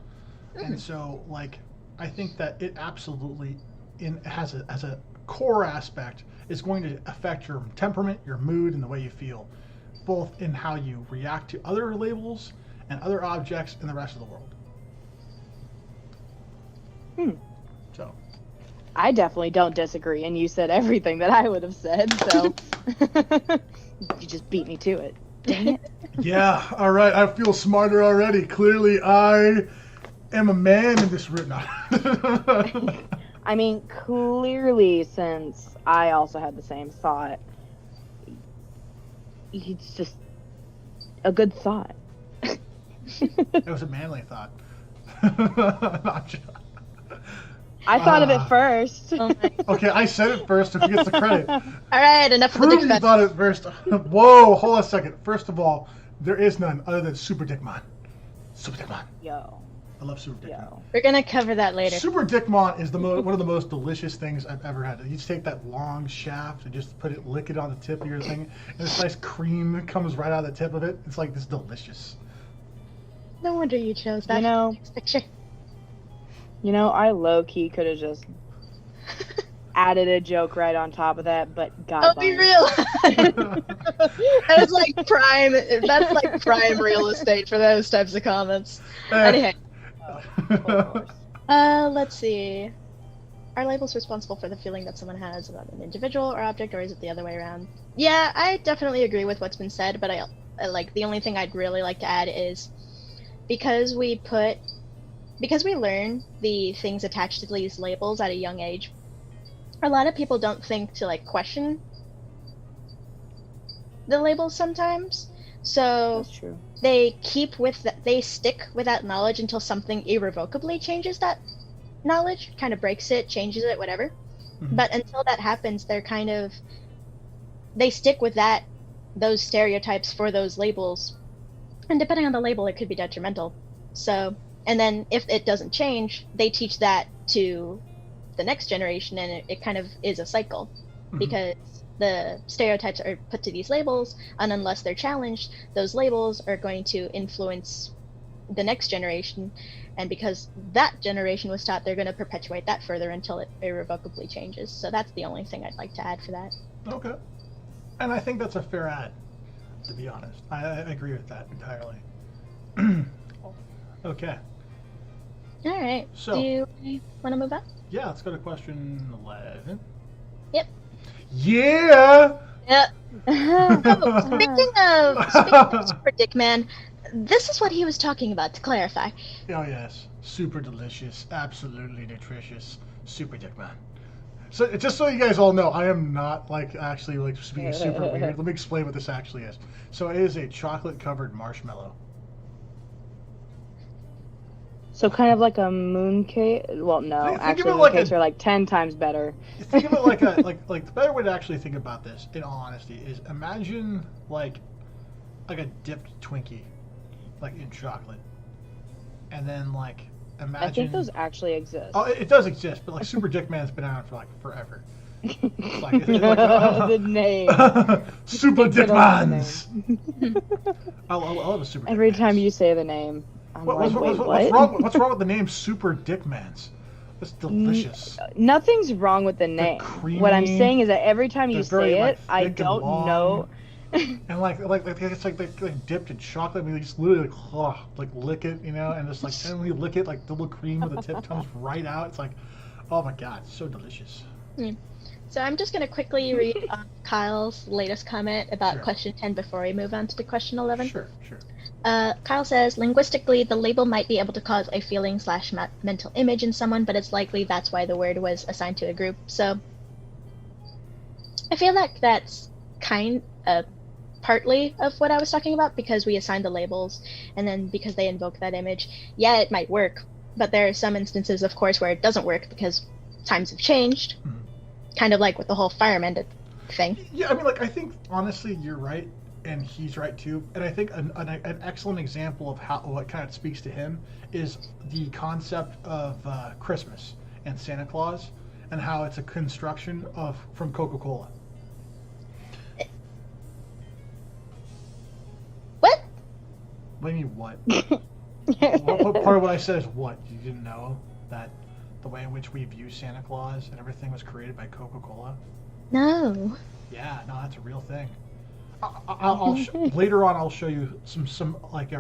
And so, like, I think that it absolutely has a core aspect is going to affect your temperament, your mood, and the way you feel, both in how you react to other labels and other objects in the rest of the world. So. I definitely don't disagree, and you said everything that I would have said, so you just beat me to it. Dang it. Yeah, all right, I feel smarter already. Clearly, I am a man in this room. I mean, clearly, since I also had the same thought, it's just a good thought. It was a manly thought. Not just- I thought of it first. Oh my. Okay, I said it first. If he gets the credit. All right, enough of the Prove dick you fest. thought it first. Whoa, hold on a second. First of all, there is none other than Super Dickmon. Super Dickmon. Yo, I love Super Dickmon. yo. We're gonna cover that later. Super Dickmon is one of the most delicious things I've ever had. You just take that long shaft and just lick it on the tip of your thing, and this nice cream comes right out of the tip of it. It's like this delicious. No wonder you chose that You know, next picture. I low key could have just added a joke right on top of that, but God. Oh, be real. That's like prime. That's like prime real estate for those types of comments. Anyway, let's see. Are labels responsible for the feeling that someone has about an individual or object, or is it the other way around? Yeah, I definitely agree with what's been said, but I like the only thing I'd really like to add is because we learn the things attached to these labels at a young age. A lot of people don't think to like question the labels sometimes, so That's true. they they stick with that knowledge until something irrevocably changes that knowledge, kind of breaks it, changes it, whatever. Mhm. But until that happens, they stick with those stereotypes for those labels, and depending on the label, it could be detrimental. So, and then if it doesn't change, they teach that to the next generation, and it kind of is a cycle. Mhm. Because the stereotypes are put to these labels, and unless they're challenged, those labels are going to influence the next generation, and because that generation was taught, they're going to perpetuate that further until it irrevocably changes. So that's the only thing I'd like to add for that. Okay. And I think that's a fair ad, to be honest. I agree with that entirely. Okay. All right. So- do you want to move on? Yeah, let's go to question 11. Yep. Yeah! Yeah. Oh, speaking of Super Dick Man, this is what he was talking about, to clarify. Oh, yes. Super delicious. Absolutely nutritious. Super Dick Man. So, just so you guys all know, I am not, actually, being super weird. Let me explain what this actually is. So, it is a chocolate-covered marshmallow. So kind of like a mooncake. Well, no, Think of actually, it like mooncakes a- are like 10 times better. Think of it like the better way to actually think about this, in all honesty, is imagine, like a dipped Twinkie, in chocolate. And then, imagine... I think those actually exist. Oh, it does exist, but Super Dick Man's been around for forever. The name. Super It's Dick good on the Mans. I love a Super Dick Every Mans. time you say the name, I'm like, wait, what? What's wrong with the name Super Dick Mans? That's delicious. Nothing's wrong with the name. What I'm creamy, saying is that every time you they're very, say it, I thick and don't long. know. And it's like dipped in chocolate. I mean, you just literally lick it, and just and when you lick it, the little cream of the tip comes right out. It's like, oh my god, it's so delicious. So I'm just going to quickly read Kyle's latest comment about Sure. question 10 before we move on to the question 11. Sure. Kyle says, linguistically, the label might be able to cause a feeling/mental image in someone, but it's likely that's why the word was assigned to a group. So I feel like that's partly of what I was talking about, because we assign the labels, and then because they invoke that image, yeah, it might work, but there are some instances, of course, where it doesn't work because times have changed, kind of like with the whole fireman thing. Yeah, I mean, I think honestly, you're right, and he's right too. And I think an excellent example of what kind of speaks to him is the concept of Christmas and Santa Claus, and how it's a construction from Coca-Cola. What? What do you mean, what? what part of what I said is what? You didn't know that the way in which we view Santa Claus and everything was created by Coca-Cola? No. Yeah, no, that's a real thing. Later on, I'll show you some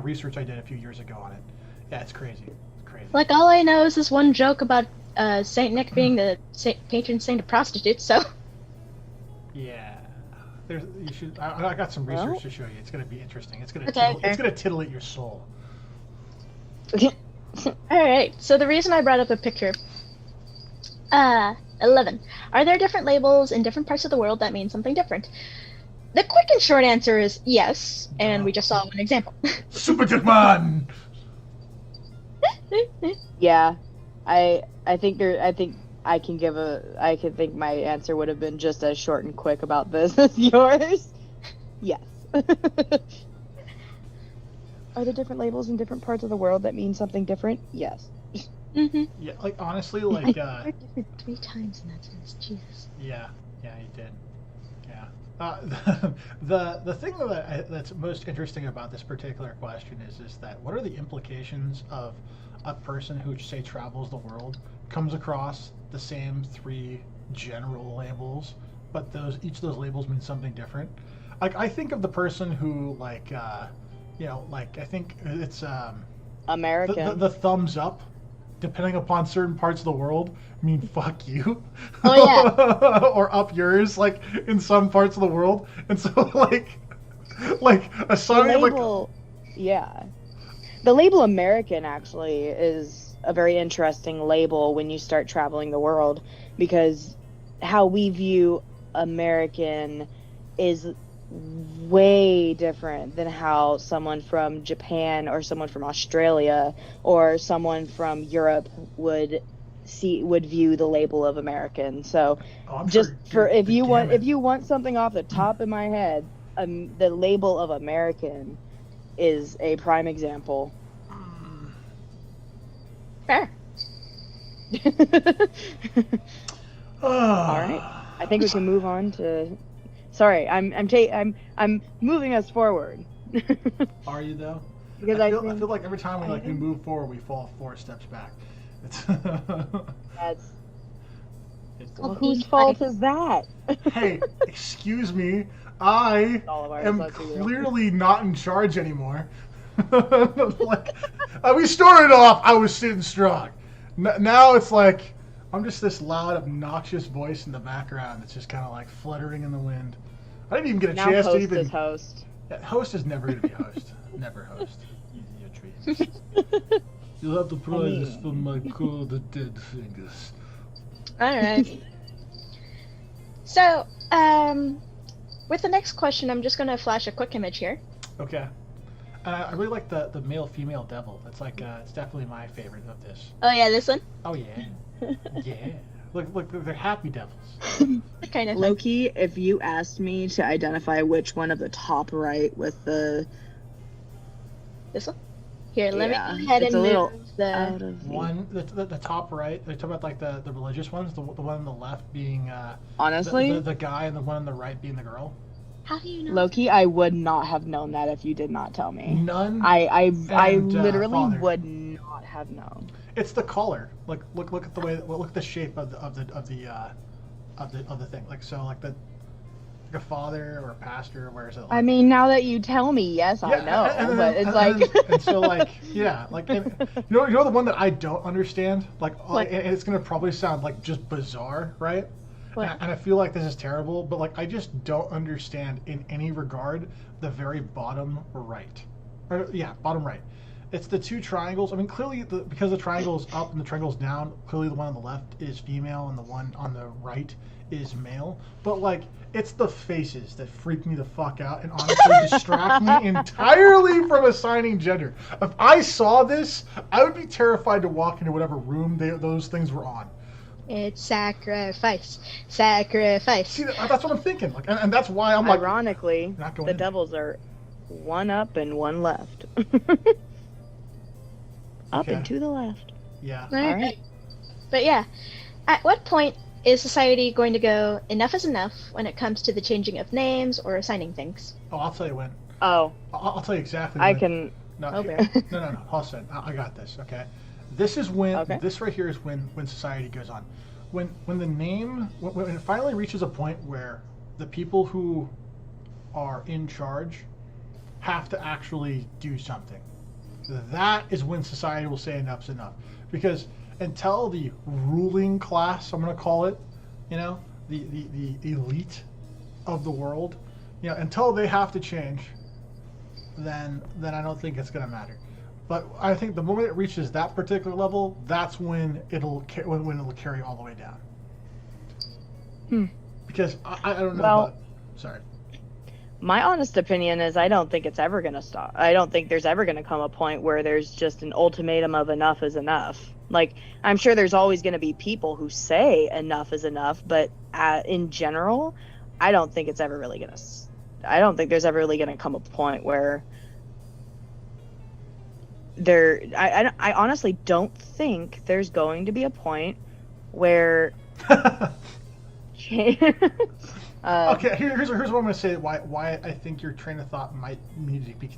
research I did a few years ago on it. Yeah, it's crazy. It's crazy. Like, all I know is this one joke about Saint Nick being the patron saint of prostitutes, so... Yeah. I got some research Well? to show you. It's going to be interesting. It's going Okay, fair. to titillate your soul. Alright, so the reason I brought up a picture... 11. Are there different labels in different parts of the world that mean something different? The quick and short answer is yes, and we just saw one example. Super Dick Man. Yeah, I think I can think my answer would have been just as short and quick about this as yours. Yes. Are there different labels in different parts of the world that mean something different? Yes. Mm-hmm. Yeah, like honestly, like Different 3 times in that sense. Jesus. yeah, you did. Yeah. The thing that's most interesting about this particular question is that what are the implications of a person who, say, travels the world, comes across the same 3 general labels, but each of those labels mean something different. Like I think of the person who like I think it's American. the thumbs up, depending upon certain parts of the world, mean fuck you. Oh, yeah. Or up yours, like in some parts of the world. And so like The assigning label, yeah. The label American actually is a very interesting label when you start traveling the world, because how we view American is way different than how someone from Japan or someone from Australia or someone from Europe would view the label of American. So just for if you want something off the top of my head, the label of American is a prime example. Fair. All right, I think we can move on to. Sorry, I'm moving us forward. Are you though? Because I feel like every time we move forward, we fall 4 steps back. Well, whose fault is that? Hey, excuse me. I am clearly not in charge anymore. Like, we started off, I was sitting strong. Now it's like I'm just this loud, obnoxious voice in the background that's just kind of like fluttering in the wind. I didn't even get a chance to even. Is host. Yeah, host is never going to be host. Never host. Your dreams. You'll have to pry this from my cold dead fingers. All right. So, with the next question, I'm just going to flash a quick image here. Okay. I really like the male-female devil. It's like it's definitely my favorite of this. Oh yeah, this one. Oh yeah. Yeah. Look, they're happy devils. Kind of Loki, if you asked me to identify which one of the top right with the this one. Here, let me go ahead and move the one. The top right. They talk about like the religious ones. The one on the left being honestly the guy, and the one on the right being the girl. How do you know? Loki, I would not have known that if you did not tell me. None. I literally father. would not have known. It's the color. Like look at the way. Look at the shape of the thing. Like so, like a father or a pastor. Where is it? Like, I mean, now that you tell me, yes, I know. But it's like, and so like, yeah, like, and, you know the one that I don't understand. Like, and it's gonna probably sound like just bizarre, right? And I feel like this is terrible, but like I just don't understand in any regard the very bottom right. Bottom right. It's the 2 triangles. I mean, clearly because the triangle's up and the triangle's down, clearly the one on the left is female and the one on the right is male. But like, it's the faces that freak me the fuck out and honestly distract me entirely from assigning gender. If I saw this, I would be terrified to walk into whatever room those things were on. It's sacrifice. Sacrifice. See, that's what I'm thinking. Like, and that's why I'm like. Ironically, the devils are 1 up and 1 left. Up and to the left. Yeah. All right. But yeah, at what point is society going to go enough is enough when it comes to the changing of names or assigning things? Oh, I'll tell you when. Oh. I'll tell you exactly. I when. can. No, okay. No. Listen, I got this. Okay. This is when. Okay. This right here is when society goes on. When the name when it finally reaches a point where the people who are in charge have to actually do something. That is when society will say enough's enough. Because until the ruling class, I'm going to call it, the elite of the world, until they have to change, then I don't think it's going to matter. But I think the moment it reaches that particular level, that's when it'll carry all the way down. Because I don't know. Sorry. My honest opinion is I don't think it's ever going to stop. I don't think there's ever going to come a point where there's just an ultimatum of enough is enough. Like, I'm sure there's always going to be people who say enough is enough, but in general, I don't think it's ever really going to. I don't think there's ever really going to come a point where there. I honestly don't think there's going to be a point where. Okay, here's what I'm going to say. Why I think your train of thought might need to be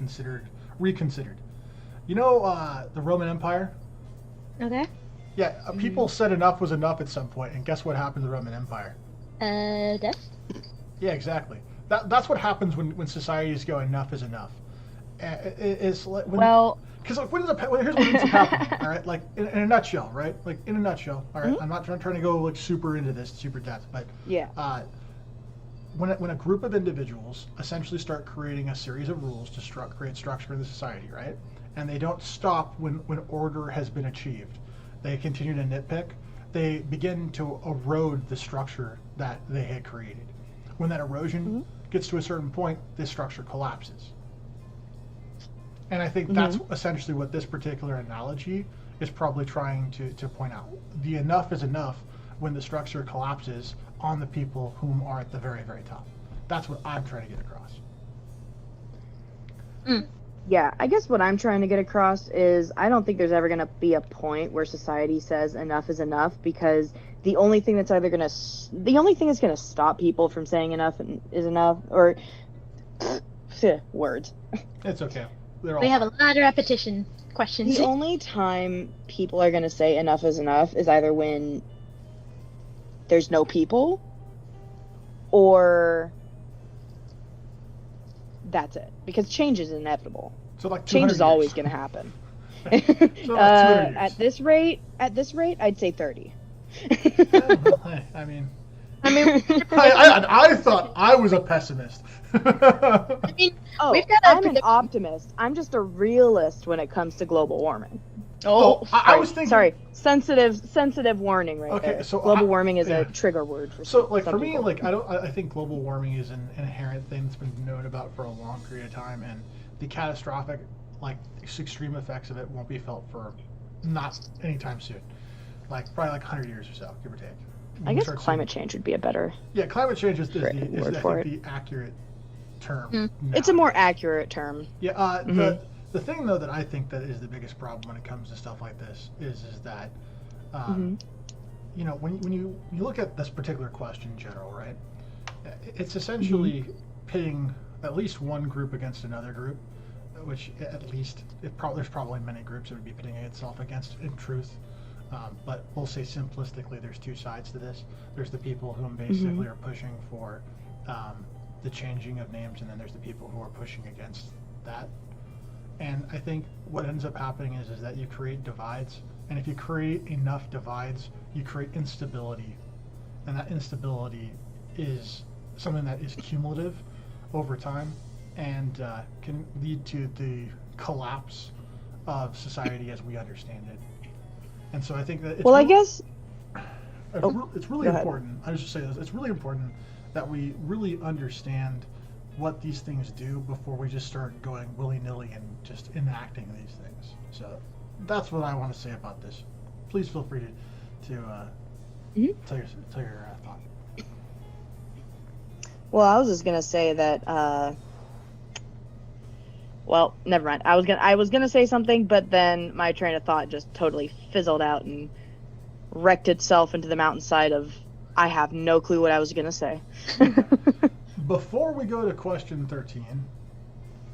reconsidered. You know, the Roman Empire. Okay. Yeah, people said enough was enough at some point, and guess what happened to the Roman Empire? Death? Yeah, exactly. That's what happens when societies go enough is enough. It's like because like here's what ends up happening. All right, like in a nutshell, right? Like in a nutshell. All right, I'm not trying to go like super into this, super depth, but yeah. When a group of individuals essentially start creating a series of rules to create structure in the society, right? And they don't stop when order has been achieved. They continue to nitpick. They begin to erode the structure that they had created. When that erosion gets to a certain point, this structure collapses. And I think that's essentially what this particular analogy is probably trying to point out. The enough is enough when the structure collapses on the people whom are at the very, very top. That's what I'm trying to get across. Yeah, I guess what I'm trying to get across is I don't think there's ever going to be a point where society says enough is enough, because the only thing that's going to stop people from saying enough is enough, or words. It's okay. We have a lot of repetition questions. The only time people are going to say enough is either when there's no people, or that's it, because change is inevitable. So like change is years. always going to happen. So like at this rate, I'd say 30. I mean, I thought I was a pessimist. I mean, I'm an optimist. I'm just a realist when it comes to global warming. I was thinking. Sorry, sensitive warning right there. So global warming is a trigger word for so like some for me, people. like I think global warming is an inherent thing that's been known about for a long period of time, and the catastrophic, like extreme effects of it won't be felt for not anytime soon, like probably like 100 years or so, give or take. I guess climate change would be a better. Yeah, climate change is the accurate term. It's a more accurate term. Yeah. The thing, though, that I think that is the biggest problem when it comes to stuff like this is that, you know, when you look at this particular question in general, right, it's essentially pitting at least one group against another group, which at least there's probably many groups that would be pitting itself against in truth. But we'll say simplistically, there's two sides to this. There's the people who basically are pushing for the changing of names, and then there's the people who are pushing against that. And I think what ends up happening is that you create divides, and if you create enough divides, you create instability, and that instability is something that is cumulative over time and can lead to the collapse of society as we understand it. And so I think that it's really important. I was just saying this. It's really important that we really understand what these things do before we just start going willy-nilly and just enacting these things. So that's what I want to say about this. Please feel free to tell your thought. Well, I was just gonna say that. Well, never mind. I was gonna say something, but then my train of thought just totally fizzled out and wrecked itself into the mountainside of I have no clue what I was gonna say. Before we go to question 13,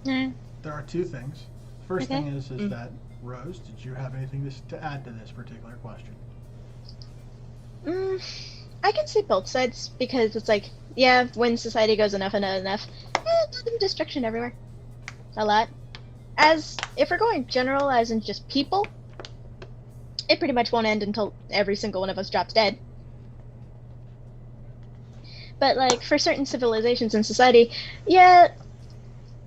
there are two things. First thing is that, Rose, did you have anything to add to this particular question? I can see both sides, because it's like, yeah, when society goes enough and not enough, destruction everywhere. A lot. As if we're going general, as in just people, it pretty much won't end until every single one of us drops dead. But like for certain civilizations in society, yeah,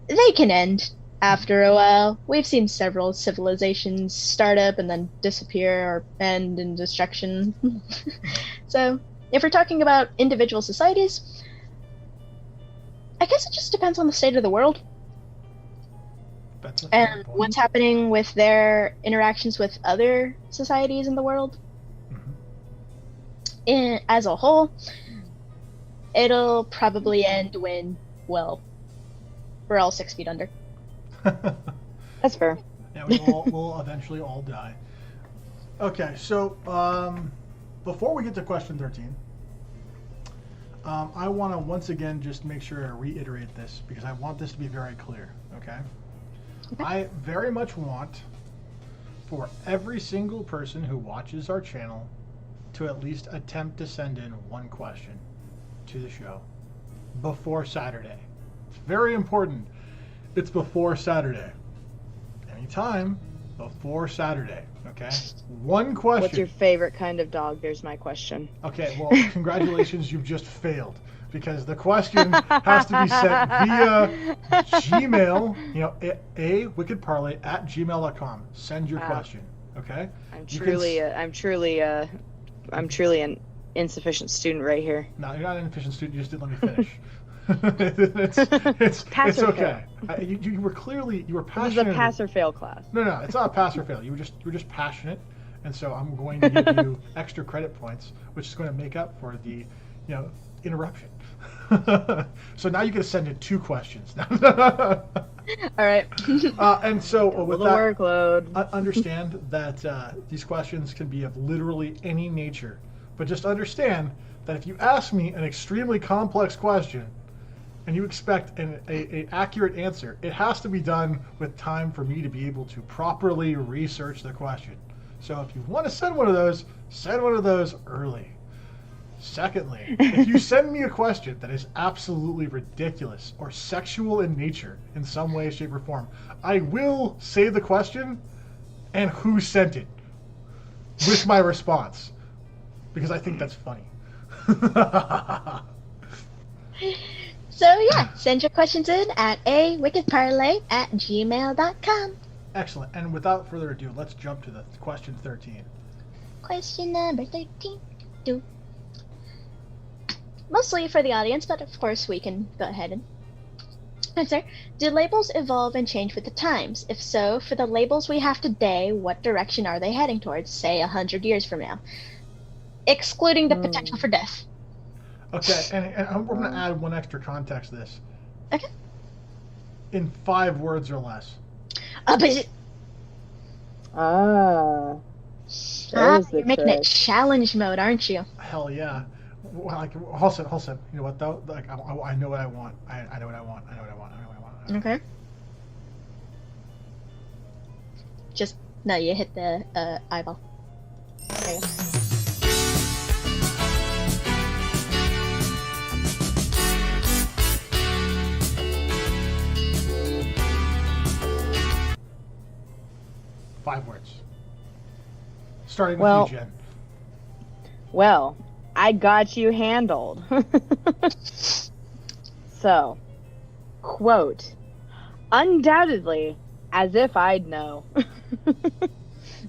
they can end after a while. We've seen several civilizations start up and then disappear or end in destruction. So if we're talking about individual societies, I guess it just depends on the state of the world That's a fair and point. what's happening with their interactions with other societies in the world. As a whole, it'll probably end when, well, we're all 6 feet under. That's fair. Yeah, we'll eventually all die. Okay, so before we get to question 13, I want to once again just make sure I reiterate this because I want this to be very clear, okay? I very much want for every single person who watches our channel to at least attempt to send in one question to the show before Saturday. It's very important. It's before Saturday. Anytime before Saturday, okay? One question. What's your favorite kind of dog? There's my question. Okay, well, congratulations, you've just failed. Because the question has to be sent via Gmail, wickedparley@gmail.com. Send your question, okay? I'm truly an insufficient student right here. No, you're not an inefficient student, you just didn't let me finish. it's okay. You were passionate. This is a pass or fail class. No, it's not a pass or fail. You were just passionate, and so I'm going to give you extra credit points, which is going to make up for the, interruption. So now you get to send in 2 questions. All right. And so with the that, workload. Understand that these questions can be of literally any nature, but just understand that if you ask me an extremely complex question and you expect an accurate answer, it has to be done with time for me to be able to properly research the question. So if you want to send one of those early. Secondly, if you send me a question that is absolutely ridiculous or sexual in nature in some way, shape, or form, I will say the question and who sent it with my response because I think that's funny. So yeah, send your questions in at wickedparley@gmail.com. Excellent. And without further ado, let's jump to the question 13. Question number 13. Mostly for the audience, but of course we can go ahead and answer. Do labels evolve and change with the times? If so, for the labels we have today, what direction are they heading towards, say, 100 years from now? Excluding the potential for death. Okay, and we're going to add one extra context to this. Okay. In 5 words or less. But You're making it challenge mode, aren't you? Hell yeah. Like, Halson, you know what though? Like, I know what I want. I know what I want. Okay. Just, no, you hit the eyeball. There you go. Five words. Starting with you, Jen. Well, I got you handled. So, quote, undoubtedly, as if I'd know.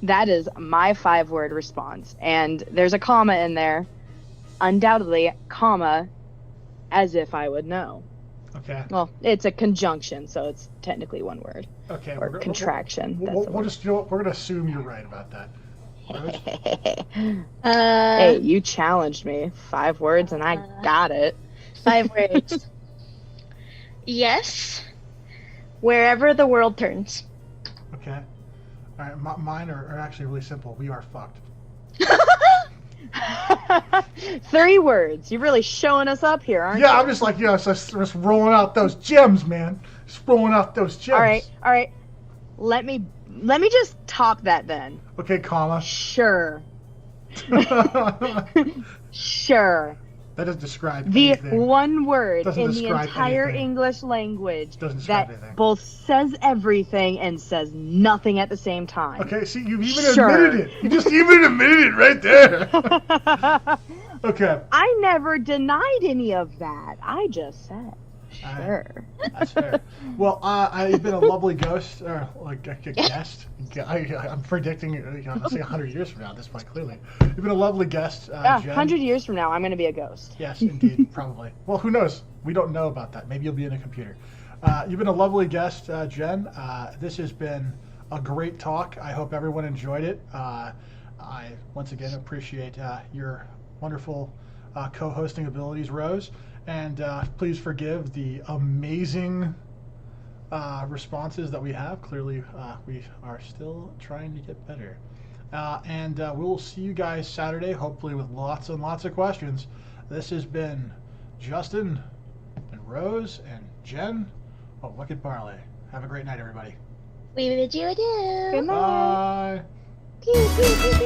That is my 5-word response. And there's a comma in there. Undoubtedly, comma, as if I would know. Okay. Well, it's a conjunction, so it's technically one word. Okay. Or contraction. We'll just, we're going to assume you're right about that. Hey, you challenged me. 5 words and I got it. 5 words. Yes. Wherever the world turns. Okay. All right. Mine are actually really simple. We are fucked. 3 words. You're really showing us up here, aren't you? Yeah, I'm just like, just rolling out those gems, man. Just rolling out those gems. All right. Let me just talk that then. Okay, comma. Sure. Sure. That doesn't describe The anything. one word Doesn't in the describe entire anything. English language Doesn't describe that anything. both says everything and says nothing at the same time. Okay, see, you've even Sure. admitted it. You just even admitted it right there. Okay. I never denied any of that. I just said. Sure. That's fair. Well, I've been a lovely ghost, or like a guest. I'm predicting, I'll say 100 years from now at this point, clearly. You've been a lovely guest, Yeah, Jen. 100 years from now, I'm going to be a ghost. Yes, indeed, probably. Well, who knows? We don't know about that. Maybe you'll be in a computer. You've been a lovely guest, Jen. This has been a great talk. I hope everyone enjoyed it. I, once again, appreciate your wonderful co-hosting abilities, Rose. And please forgive the amazing responses that we have. Clearly, we are still trying to get better. And we'll see you guys Saturday, hopefully with lots and lots of questions. This has been Justin and Rose and Jen of Wicked Parley. Have a great night, everybody. We bid you adieu. Good night. Bye. Pew, pew, pew.